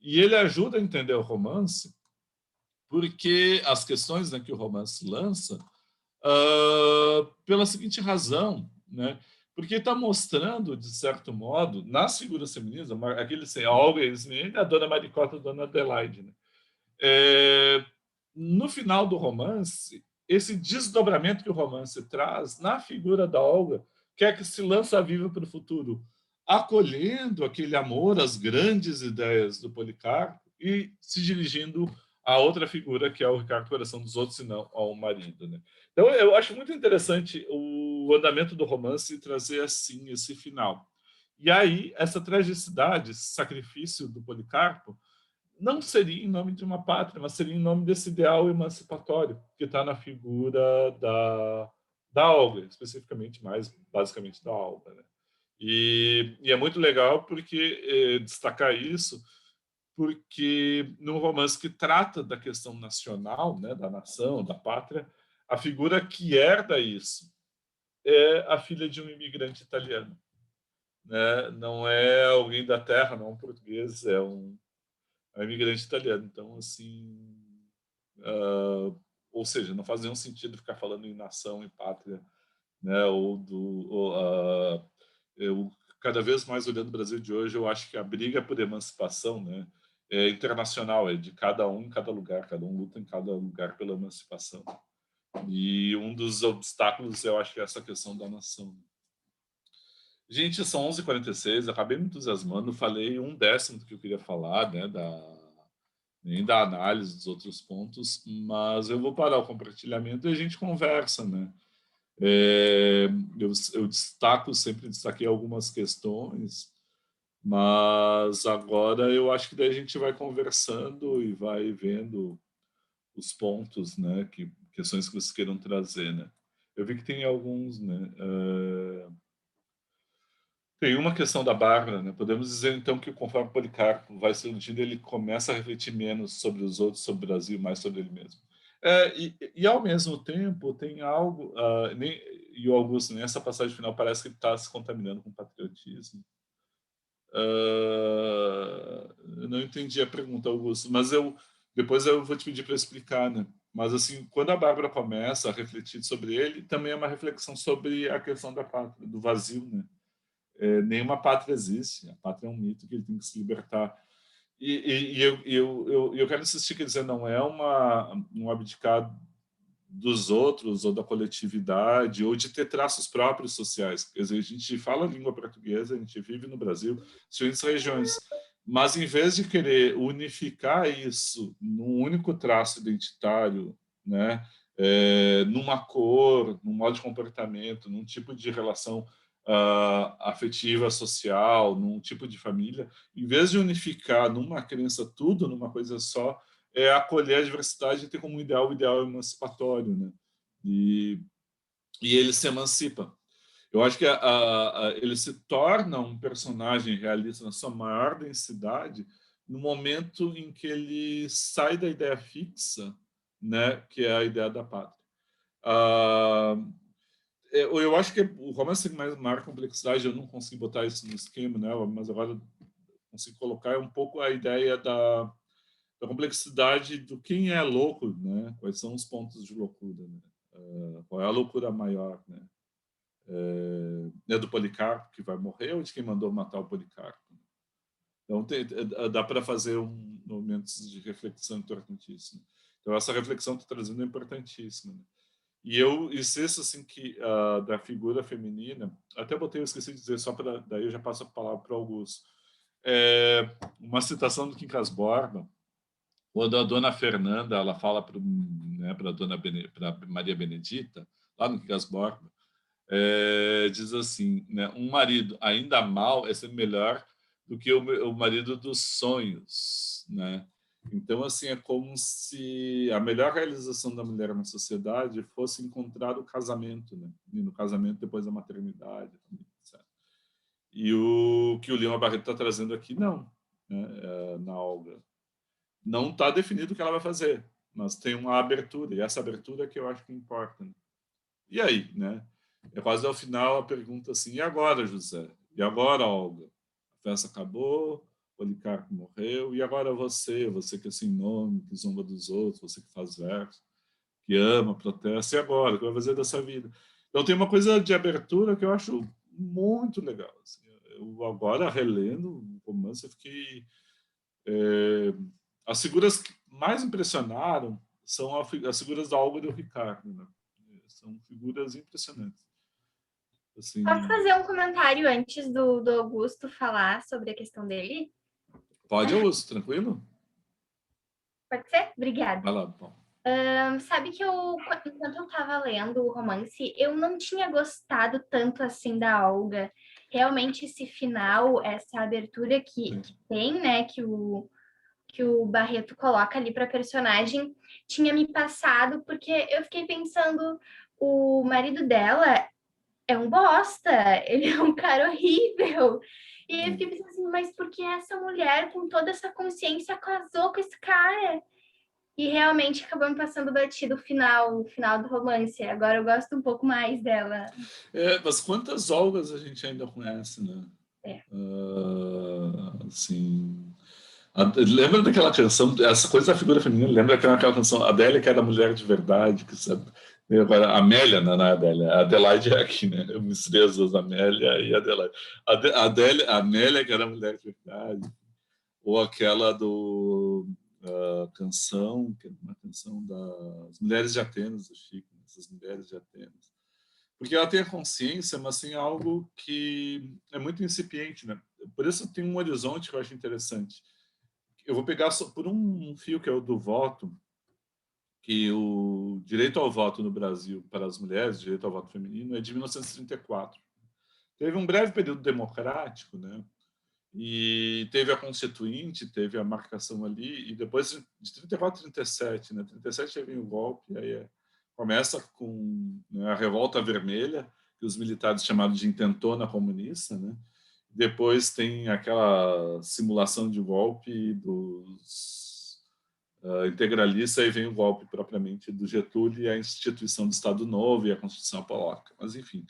e ele ajuda a entender o romance, porque as questões, né, que o romance lança, pela seguinte razão, né? Porque está mostrando, de certo modo, nas figuras femininas, a Olga e a Dona Maricota e a Dona Adelaide, né? No final do romance, esse desdobramento que o romance traz na figura da Olga, que é que se lança viva para o futuro, acolhendo aquele amor às grandes ideias do Policarpo e se dirigindo a outra figura, que é o Ricardo Coração dos Outros, e não ao marido, né? Então, eu acho muito interessante o andamento do romance trazer, assim, esse final. E aí, essa tragicidade, esse sacrifício do Policarpo, não seria em nome de uma pátria, mas seria em nome desse ideal emancipatório que está na figura da Olga, especificamente, mais basicamente da Olga, né? E é muito legal porque destacar isso, porque num romance que trata da questão nacional, né, da nação, da pátria, a figura que herda isso é a filha de um imigrante italiano, né? Não é alguém da terra, não é um português, é um imigrante italiano. Então, assim, ou seja, não faz nenhum sentido ficar falando em nação e pátria, né? Eu cada vez mais olhando o Brasil de hoje, eu acho que a briga por emancipação, né, é internacional, é de cada um em cada lugar, cada um luta em cada lugar pela emancipação. E um dos obstáculos, eu acho que é essa questão da nação. Gente, são 11h46, acabei me entusiasmando, falei 1/10 do que eu queria falar, né, nem da análise dos outros pontos, mas eu vou parar o compartilhamento e a gente conversa, né? Eu sempre destaquei algumas questões, mas agora eu acho que daí a gente vai conversando e vai vendo os pontos, né? Questões que vocês queiram trazer, né? Eu vi que tem alguns, né? Tem uma questão da Bárbara, né? Podemos dizer, então, que conforme Policarpo vai se iludindo, ele começa a refletir menos sobre os outros, sobre o Brasil, mais sobre ele mesmo. Ao mesmo tempo, tem algo... e o Augusto, nessa passagem final, parece que ele está se contaminando com patriotismo. Eu não entendi a pergunta, Augusto, mas depois eu vou te pedir para explicar, né? Mas, assim, quando a Bárbara começa a refletir sobre ele, também é uma reflexão sobre a questão da pátria, do vazio, né? Nenhuma pátria existe. A pátria é um mito que ele tem que se libertar. E eu quero insistir, quer dizer, não é um abdicar dos outros ou da coletividade ou de ter traços próprios sociais. Quer dizer, a gente fala a língua portuguesa, a gente vive no Brasil, diferentes regiões, mas em vez de querer unificar isso num único traço identitário, né, numa cor, num modo de comportamento, num tipo de relação afetiva, social, num tipo de família, em vez de unificar numa crença tudo, numa coisa só, é acolher a diversidade e ter como ideal o ideal emancipatório, né? E ele se emancipa. Eu acho que ele se torna um personagem realista na sua maior densidade no momento em que ele sai da ideia fixa, né, que é a ideia da pátria. Eu acho que o romance tem mais maior complexidade, eu não consegui botar isso no esquema, né, mas agora consigo colocar um pouco a ideia da complexidade do quem é louco, né? Quais são os pontos de loucura, né? Qual é a loucura maior, né? É do Policarpo que vai morrer ou de quem mandou matar o Policarpo? Então dá para fazer momentos de reflexão em torno disso. Né? Então essa reflexão que estou trazendo é importantíssima. Né? E eu insisto assim que da figura feminina, até botei, eu esqueci de dizer, só para daí eu já passo a palavra para o Augusto. Uma citação do Quincas Borba, quando a dona Fernanda ela fala para Maria Benedita, lá no Quincas Borba, diz assim, né, um marido ainda mal é sempre melhor do que o marido dos sonhos, né? Então, assim, é como se a melhor realização da mulher na sociedade fosse encontrar o casamento, né? E no casamento depois a maternidade, etc. E o que o Lima Barreto está trazendo aqui, não, né? Na Olga. Não está definido o que ela vai fazer, mas tem uma abertura, e essa abertura é que eu acho que importa. Né? E aí, né? É quase ao final a pergunta assim, e agora, José? E agora, Olga? A festa acabou, Policarpo morreu, e agora você que é sem nome, que zomba dos outros, você que faz versos, que ama, protesta, e agora? O que vai fazer dessa vida? Então tem uma coisa de abertura que eu acho muito legal. Assim. Eu agora, relendo o romance, eu fiquei... as figuras que mais impressionaram são as figuras da Olga e do Ricardo, né? São figuras impressionantes. Assim, Posso fazer um comentário antes do Augusto falar sobre a questão dele? pode, Augusto, tranquilo? Pode ser? Obrigada. Vai lá, Paulo. Sabe que enquanto eu estava lendo o romance, eu não tinha gostado tanto assim da Olga. Realmente esse final, essa abertura que tem, né, que o Barreto coloca ali para a personagem, tinha me passado, porque eu fiquei pensando, o marido dela é um bosta, ele é um cara horrível. E eu fiquei pensando assim, mas por que essa mulher, com toda essa consciência, casou com esse cara? E realmente acabou me passando batido o final do romance. Agora eu gosto um pouco mais dela. Mas quantas Olgas a gente ainda conhece, né? Assim... Lembra daquela canção, essa coisa da figura feminina, lembra daquela canção, Adélia, que era mulher de verdade, que sabe? Agora, Amélia, não é Adélia, a Adelaide é aqui, né? Eu misturei as duas, Amélia e Adelaide. A Amélia, que era mulher de verdade, ou aquela do canção, que é uma canção das Mulheres de Atenas, do Chico, essas Mulheres de Atenas. Porque ela tem a consciência, mas tem algo que é muito incipiente, né? Por isso tem um horizonte que eu acho interessante. Eu vou pegar só por um fio que é o do voto, que o direito ao voto no Brasil para as mulheres, direito ao voto feminino, é de 1934. Teve um breve período democrático, né? E teve a Constituinte, teve a marcação ali, e depois de 34 a 37, né? 37 aí vem o golpe, aí começa com, né, a Revolta Vermelha, que os militares chamaram de intentona comunista, né? Depois tem aquela simulação de golpe dos integralistas, aí vem o golpe propriamente do Getúlio e a instituição do Estado Novo e a Constituição Apolótica. Mas, enfim,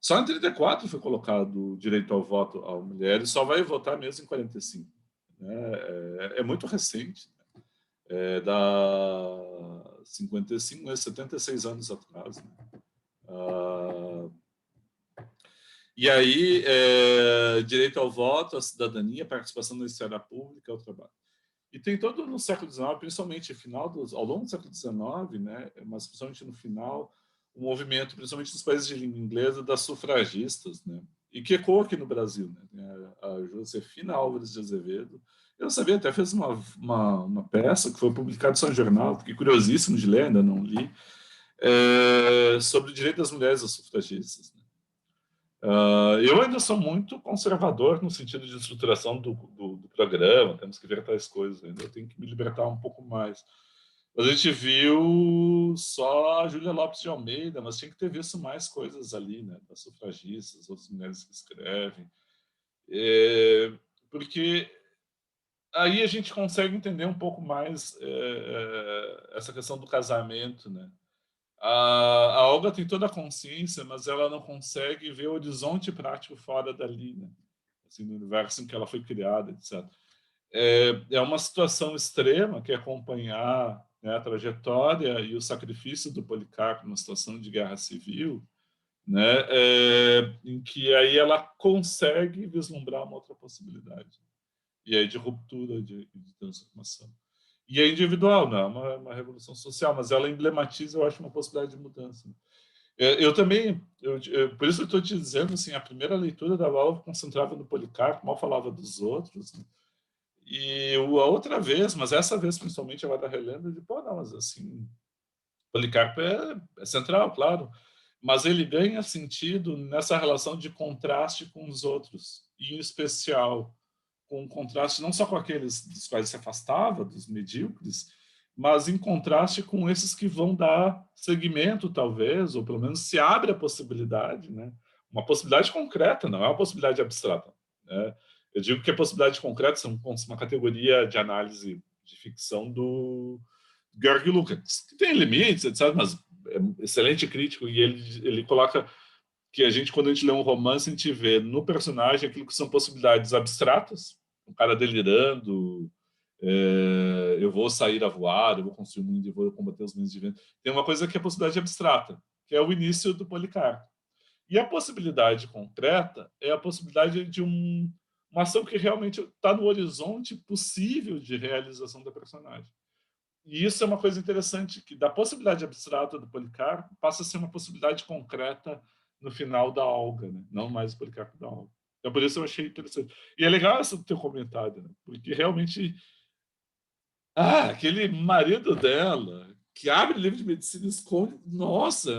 só em 34 foi colocado o direito ao voto à mulher e só vai votar mesmo em 45. Né? É muito recente. Né? Da 55, 76 anos atrás. Né? E aí, direito ao voto, à cidadania, participação na esfera pública, ao trabalho. E tem todo no século XIX, principalmente ao longo do século XIX, né, mas principalmente no final, o movimento, principalmente nos países de língua inglesa, das sufragistas, né, e que ecoou aqui no Brasil, né, a Josefina Álvares de Azevedo. Eu não sabia, até fez uma peça que foi publicada só no jornal, fiquei curiosíssimo de ler, ainda não li, sobre o direito das mulheres às sufragistas, né. Eu ainda sou muito conservador no sentido de estruturação do programa, temos que ver tais coisas, ainda eu tenho que me libertar um pouco mais. A gente viu só a Júlia Lopes de Almeida, mas tinha que ter visto mais coisas ali, né, das sufragistas, outras mulheres que escrevem, porque aí a gente consegue entender um pouco mais essa questão do casamento, né? A Olga tem toda a consciência, mas ela não consegue ver o horizonte prático fora dali, né? Assim, no universo em que ela foi criada, etc. É uma situação extrema que é acompanhar, né, a trajetória e o sacrifício do Policarpo numa situação de guerra civil, né, em que aí ela consegue vislumbrar uma outra possibilidade, e aí de ruptura, de transformação. E é individual, não é uma revolução social, mas ela emblematiza, eu acho, uma possibilidade de mudança. Eu também, por isso eu estou te dizendo, assim, a primeira leitura da Valve concentrava no Policarpo, mal falava dos outros, né? E a outra vez, mas essa vez principalmente, ela está relendo, de pô, não, mas assim, Policarpo é central, claro, mas ele ganha sentido nessa relação de contraste com os outros, e em especial com contraste não só com aqueles dos quais se afastava, dos medíocres, mas em contraste com esses que vão dar seguimento, talvez, ou pelo menos se abre a possibilidade, né? Uma possibilidade concreta, não é uma possibilidade abstrata, né? Eu digo que a possibilidade concreta é uma categoria de análise de ficção do Georg Lukács, que tem limites, etc., mas é excelente crítico, e ele coloca que quando a gente lê um romance, a gente vê no personagem aquilo que são possibilidades abstratas, um cara delirando, eu vou sair a voar, eu vou construir um mundo e vou combater os mundos de vento. Tem uma coisa que é a possibilidade abstrata, que é o início do Policarpo. E a possibilidade concreta é a possibilidade de uma ação que realmente está no horizonte possível de realização da personagem. E isso é uma coisa interessante, que da possibilidade abstrata do Policarpo passa a ser uma possibilidade concreta no final da Olga, né? Não mais o Policarpo da Olga. Então, por isso eu achei interessante. E é legal esse teu comentário, né? Porque realmente aquele marido dela que abre livro de medicina e esconde, nossa,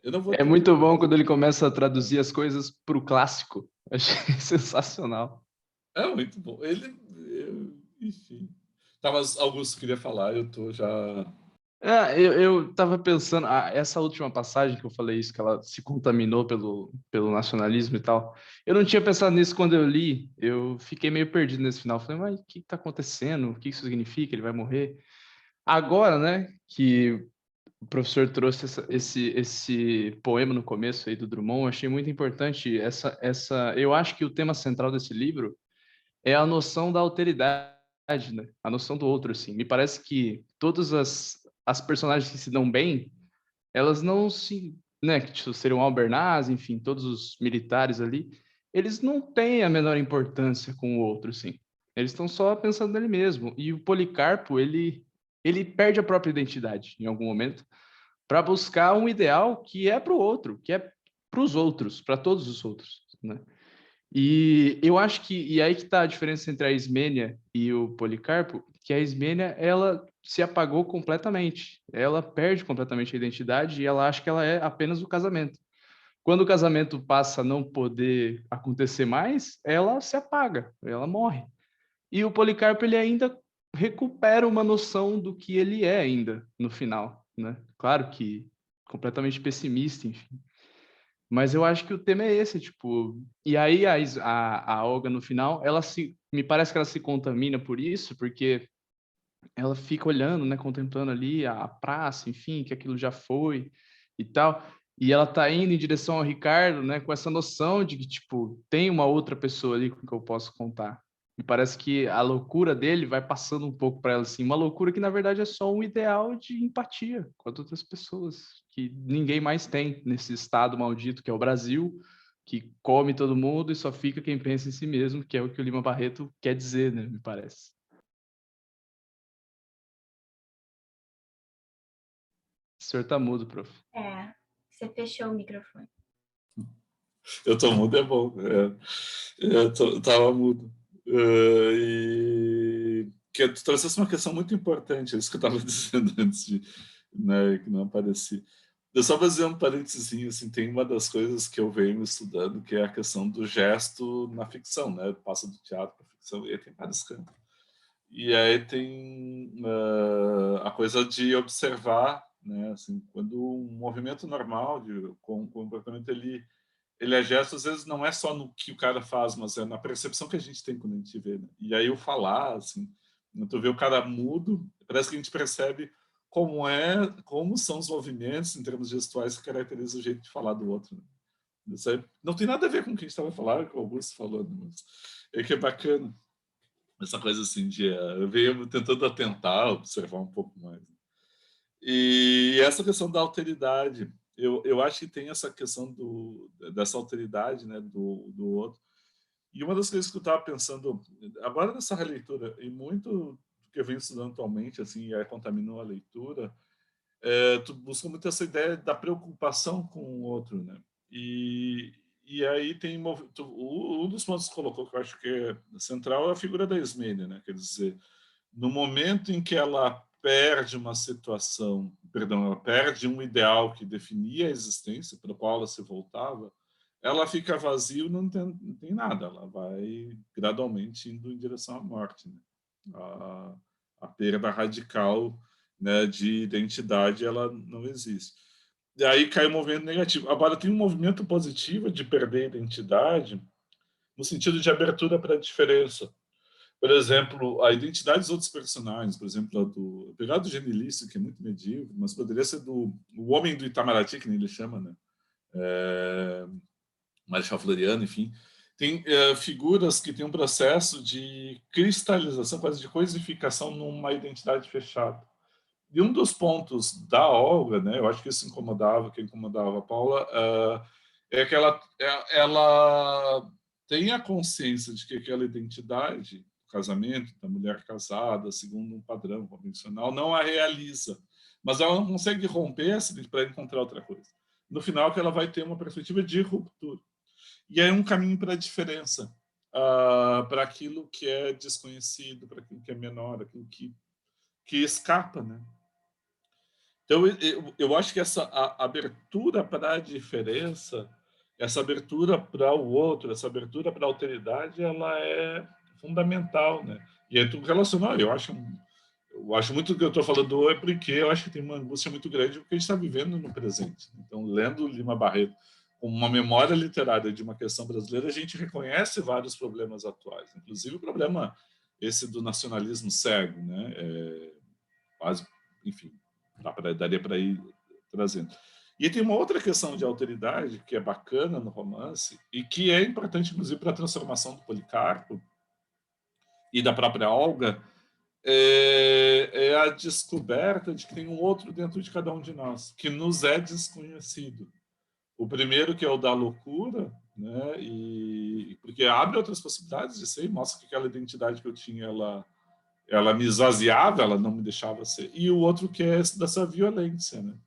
eu não vou É muito bom quando ele começa a traduzir as coisas para o clássico. Achei sensacional. É muito bom. Enfim. Tá, mas Augusto queria falar, eu tô já... Eu tava pensando, essa última passagem que eu falei isso, que ela se contaminou pelo nacionalismo e tal, eu não tinha pensado nisso quando eu li, eu fiquei meio perdido nesse final, falei, mas o que está acontecendo? O que isso significa? Ele vai morrer? Agora, né, que o professor trouxe esse poema no começo aí do Drummond, eu achei muito importante eu acho que o tema central desse livro é a noção da alteridade, né? A noção do outro, assim. Me parece que todas as personagens que se dão bem, elas não se, né, que tipo, seriam Albernaz, enfim, todos os militares ali, eles não têm a menor importância com o outro, assim. Eles estão só pensando nele mesmo. E o Policarpo, ele perde a própria identidade em algum momento para buscar um ideal que é para o outro, que é para os outros, para todos os outros, né? E eu acho e aí que está a diferença entre a Ismênia e o Policarpo, que a Ismênia, ela se apagou completamente, ela perde completamente a identidade e ela acha que ela é apenas o casamento. Quando o casamento passa a não poder acontecer mais, ela se apaga, ela morre. E o Policarpo, ele ainda recupera uma noção do que ele é ainda no final, né? Claro que completamente pessimista, enfim. Mas eu acho que o tema é esse, tipo... E aí a Olga, no final, me parece que ela se contamina por isso, porque ela fica olhando, né, contemplando ali a praça, enfim, que aquilo já foi e tal. E ela tá indo em direção ao Ricardo, né, com essa noção de que, tipo, tem uma outra pessoa ali com que eu posso contar. Me parece que a loucura dele vai passando um pouco para ela, assim, uma loucura que, na verdade, é só um ideal de empatia com as outras pessoas, que ninguém mais tem nesse estado maldito que é o Brasil, que come todo mundo e só fica quem pensa em si mesmo, que é o que o Lima Barreto quer dizer, né? Me parece. O senhor tá mudo, prof. Você fechou o microfone. Eu tô mudo, é bom. Eu tava mudo. E que tu trouxesse uma questão muito importante, isso que eu estava dizendo antes de, né, que não aparecia. Eu só vou fazer um parênteses, assim, tem uma das coisas que eu venho estudando, que é a questão do gesto na ficção, né? Passa do teatro para a ficção, e aí tem vários campos. E aí tem a coisa de observar, né? Assim, quando um movimento normal, com o comportamento, ele é gesto, às vezes não é só no que o cara faz, mas é na percepção que a gente tem quando a gente vê, né? E aí eu falar, assim, tu vê o cara mudo, parece que a gente percebe como são os movimentos em termos gestuais que caracterizam o jeito de falar do outro. Né? Isso aí não tem nada a ver com o que a gente estava falando, com o Augusto falando, mas é que é bacana. Essa coisa assim de eu venho tentando atentar, observar um pouco mais. E essa questão da alteridade, eu acho que tem essa questão dessa alteridade, né, do outro. E uma das coisas que eu estava pensando agora nessa releitura, e muito do que eu venho estudando atualmente, assim, e aí contaminou a leitura, tu busca muito essa ideia da preocupação com o outro, né? E aí tem um dos pontos que colocou que eu acho que é central é a figura da Ismênia, né? Quer dizer, no momento em que ela perde uma situação, perdão, ela perde um ideal que definia a existência, para o qual ela se voltava, ela fica vazia e não tem nada, ela vai gradualmente indo em direção à morte, né? A perda radical, né, de identidade, ela não existe. E aí cai o movimento negativo. Agora, tem um movimento positivo de perder a identidade no sentido de abertura para a diferença. Por exemplo, a identidade dos outros personagens, por exemplo, pegar do Genilicio, que é muito medíocre, mas poderia ser o homem do Itamaraty, que nem ele chama, né? Marechal Floriano, enfim. Tem figuras que têm um processo de cristalização, quase de coisificação numa identidade fechada. E um dos pontos da Olga, né, eu acho que isso que incomodava a Paula, é que ela tem a consciência de que aquela identidade, do casamento, da mulher casada, segundo um padrão convencional, não a realiza. Mas ela não consegue romper essa para encontrar outra coisa. No final, que ela vai ter uma perspectiva de ruptura. E aí um caminho para a diferença, para aquilo que é desconhecido, para aquilo que é menor, aquilo que escapa, né? Então, eu acho que essa abertura para a diferença, essa abertura para o outro, essa abertura para a alteridade, ela é fundamental, né? E é tudo relacionado. Eu acho muito do que eu estou falando é porque eu acho que tem uma angústia muito grande porque a gente está vivendo no presente. Então, lendo Lima Barreto com uma memória literária de uma questão brasileira, a gente reconhece vários problemas atuais, inclusive o problema esse do nacionalismo cego, né? Quase, enfim, daria para ir trazendo. E tem uma outra questão de alteridade que é bacana no romance e que é importante, inclusive, para a transformação do Policarpo e da própria Olga, é a descoberta de que tem um outro dentro de cada um de nós, que nos é desconhecido. O primeiro, que é o da loucura, né? Porque abre outras possibilidades de ser, mostra que aquela identidade que eu tinha, ela me esvaziava, ela não me deixava ser. E o outro que é dessa violência, né?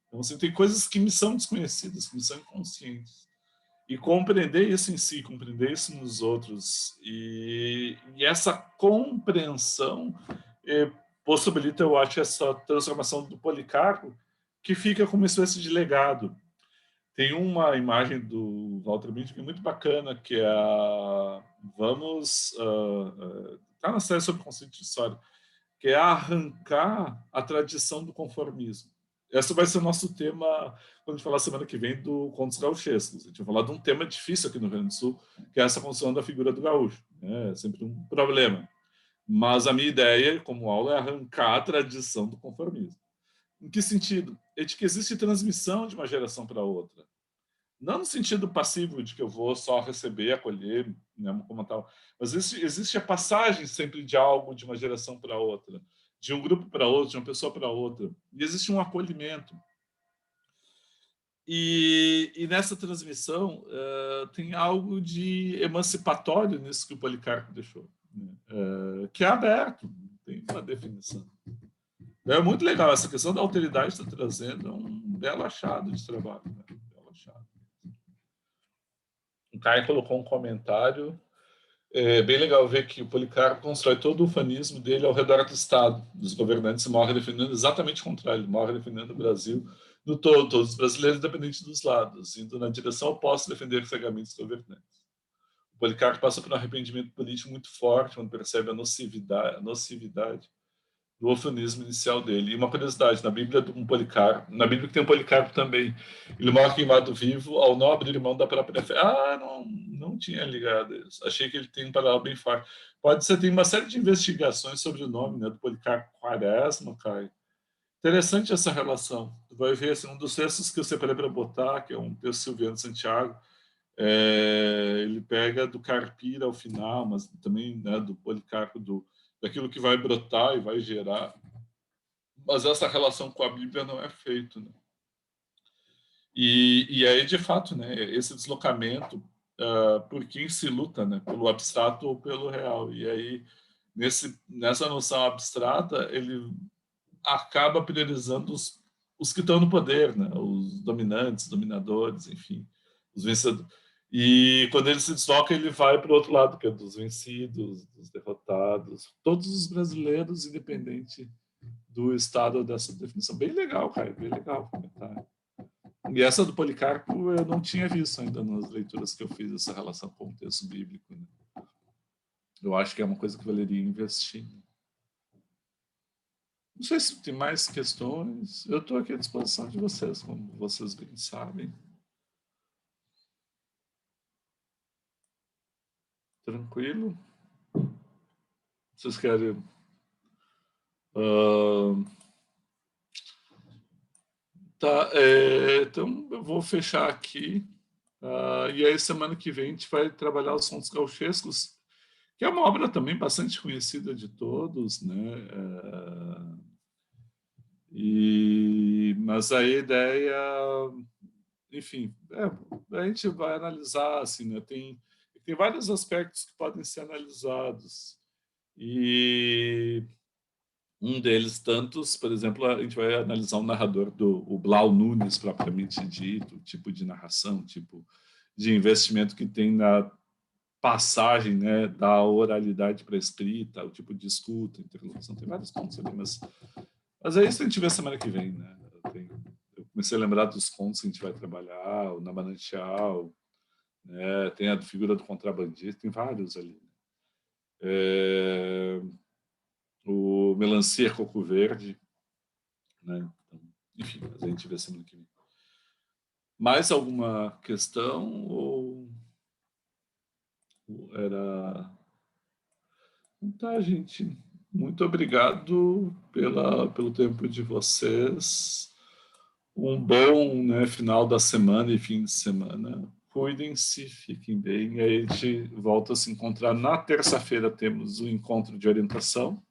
Então, assim, tem coisas que me são desconhecidas, que me são inconscientes. E compreender isso em si, compreender isso nos outros, e essa compreensão possibilita, eu acho, essa transformação do Policarpo, que fica como uma espécie de legado. Tem uma imagem do Walter Benjamin que é muito bacana, que é está na série sobre o conceito de história, que é arrancar a tradição do conformismo. Esse vai ser o nosso tema quando a gente falar semana que vem do Contos Gauchescos. A gente vai falar de um tema difícil aqui no Rio Grande do Sul, que é essa construção da figura do gaúcho. É sempre um problema. Mas a minha ideia, como aula, é arrancar a tradição do conformismo. Em que sentido? É de que existe transmissão de uma geração para outra. Não no sentido passivo, de que eu vou só receber, acolher, né, como tal, mas existe a passagem sempre de algo de uma geração para outra, de um grupo para outro, de uma pessoa para outra, e existe um acolhimento. E nessa transmissão tem algo de emancipatório nisso que o Policarpo deixou, né? Que é aberto, tem uma definição. É muito legal, essa questão da alteridade está trazendo um belo achado de trabalho. Né? Um belo achado. O Caio colocou um comentário. É bem legal ver que o Policarpo constrói todo o ufanismo dele ao redor do Estado, dos governantes, e morre defendendo exatamente o contrário. Ele morre defendendo o Brasil no todo, todos os brasileiros, independente dos lados, indo na direção oposta de defender cegamente os governantes. O Policarpo passa por um arrependimento político muito forte quando percebe a nocividade do ufanismo inicial dele. E uma curiosidade, na Bíblia na Bíblia que tem um Policarpo também, ele morre queimado vivo ao não abrir mão da própria fé. Não tinha ligado isso. Achei que ele tem um paralelo bem forte. Pode ser, tem uma série de investigações sobre o nome, né, do Policarpo Quaresma, Caio. Interessante essa relação. Tu vai ver, assim, um dos textos que eu separei para botar, que é um texto Silviano Santiago, ele pega do Carpira ao final, mas também, né, do Policarpo, daquilo que vai brotar e vai gerar. Mas essa relação com a Bíblia não é feita, né? E aí, de fato, né, esse deslocamento por quem se luta, né, pelo abstrato ou pelo real. E aí, nessa noção abstrata, ele acaba priorizando os que estão no poder, né, os dominantes, dominadores, enfim, os vencedores. E quando ele se desloca, ele vai para o outro lado, que é dos vencidos, dos derrotados, todos os brasileiros, independente do estado dessa definição. Bem legal, cara, bem legal o comentário. E essa do Policarpo eu não tinha visto ainda nas leituras que eu fiz, essa relação com o texto bíblico. Né? Eu acho que é uma coisa que valeria investir. Não sei se tem mais questões. Eu estou aqui à disposição de vocês, como vocês bem sabem. Tranquilo? Vocês querem... Tá, então eu vou fechar aqui. E aí, semana que vem, a gente vai trabalhar os Contos Gauchescos, que é uma obra também bastante conhecida de todos, né? Mas a ideia, enfim, a gente vai analisar, assim, né? Tem vários aspectos que podem ser analisados. E um deles, tantos, por exemplo, a gente vai analisar o narrador o Blau Nunes, propriamente dito, o tipo de narração, o tipo de investimento que tem na passagem, né, da oralidade para a escrita, o tipo de escuta, interlocução, tem vários pontos ali, mas é isso que a gente vê semana que vem, né? Eu comecei a lembrar dos contos que a gente vai trabalhar, o Namanantial, né, tem a figura do contrabandista, tem vários ali. O Melancia Coco Verde, né? Então, enfim, a gente vê semana que vem. Mais alguma questão ou era... Tá, gente. Muito obrigado pelo tempo de vocês. Um bom, né, final da semana e fim de semana. Cuidem-se, fiquem bem. E aí a gente volta a se encontrar. Na terça-feira temos o encontro de orientação.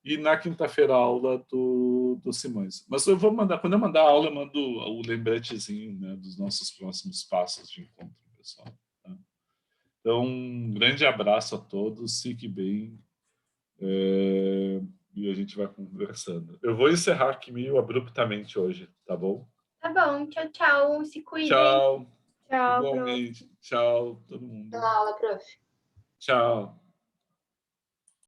E na quinta-feira a aula do Simões. Mas eu vou mandar, quando eu mandar a aula, eu mando o lembretezinho, né, dos nossos próximos passos de encontro, pessoal. Tá? Então, um grande abraço a todos, fique bem. E a gente vai conversando. Eu vou encerrar aqui meio abruptamente hoje, tá bom? Tá bom, tchau, tchau. Se cuidem. Tchau. Tchau, Igualmente. Tchau, todo mundo. Pela aula, prof. Tchau.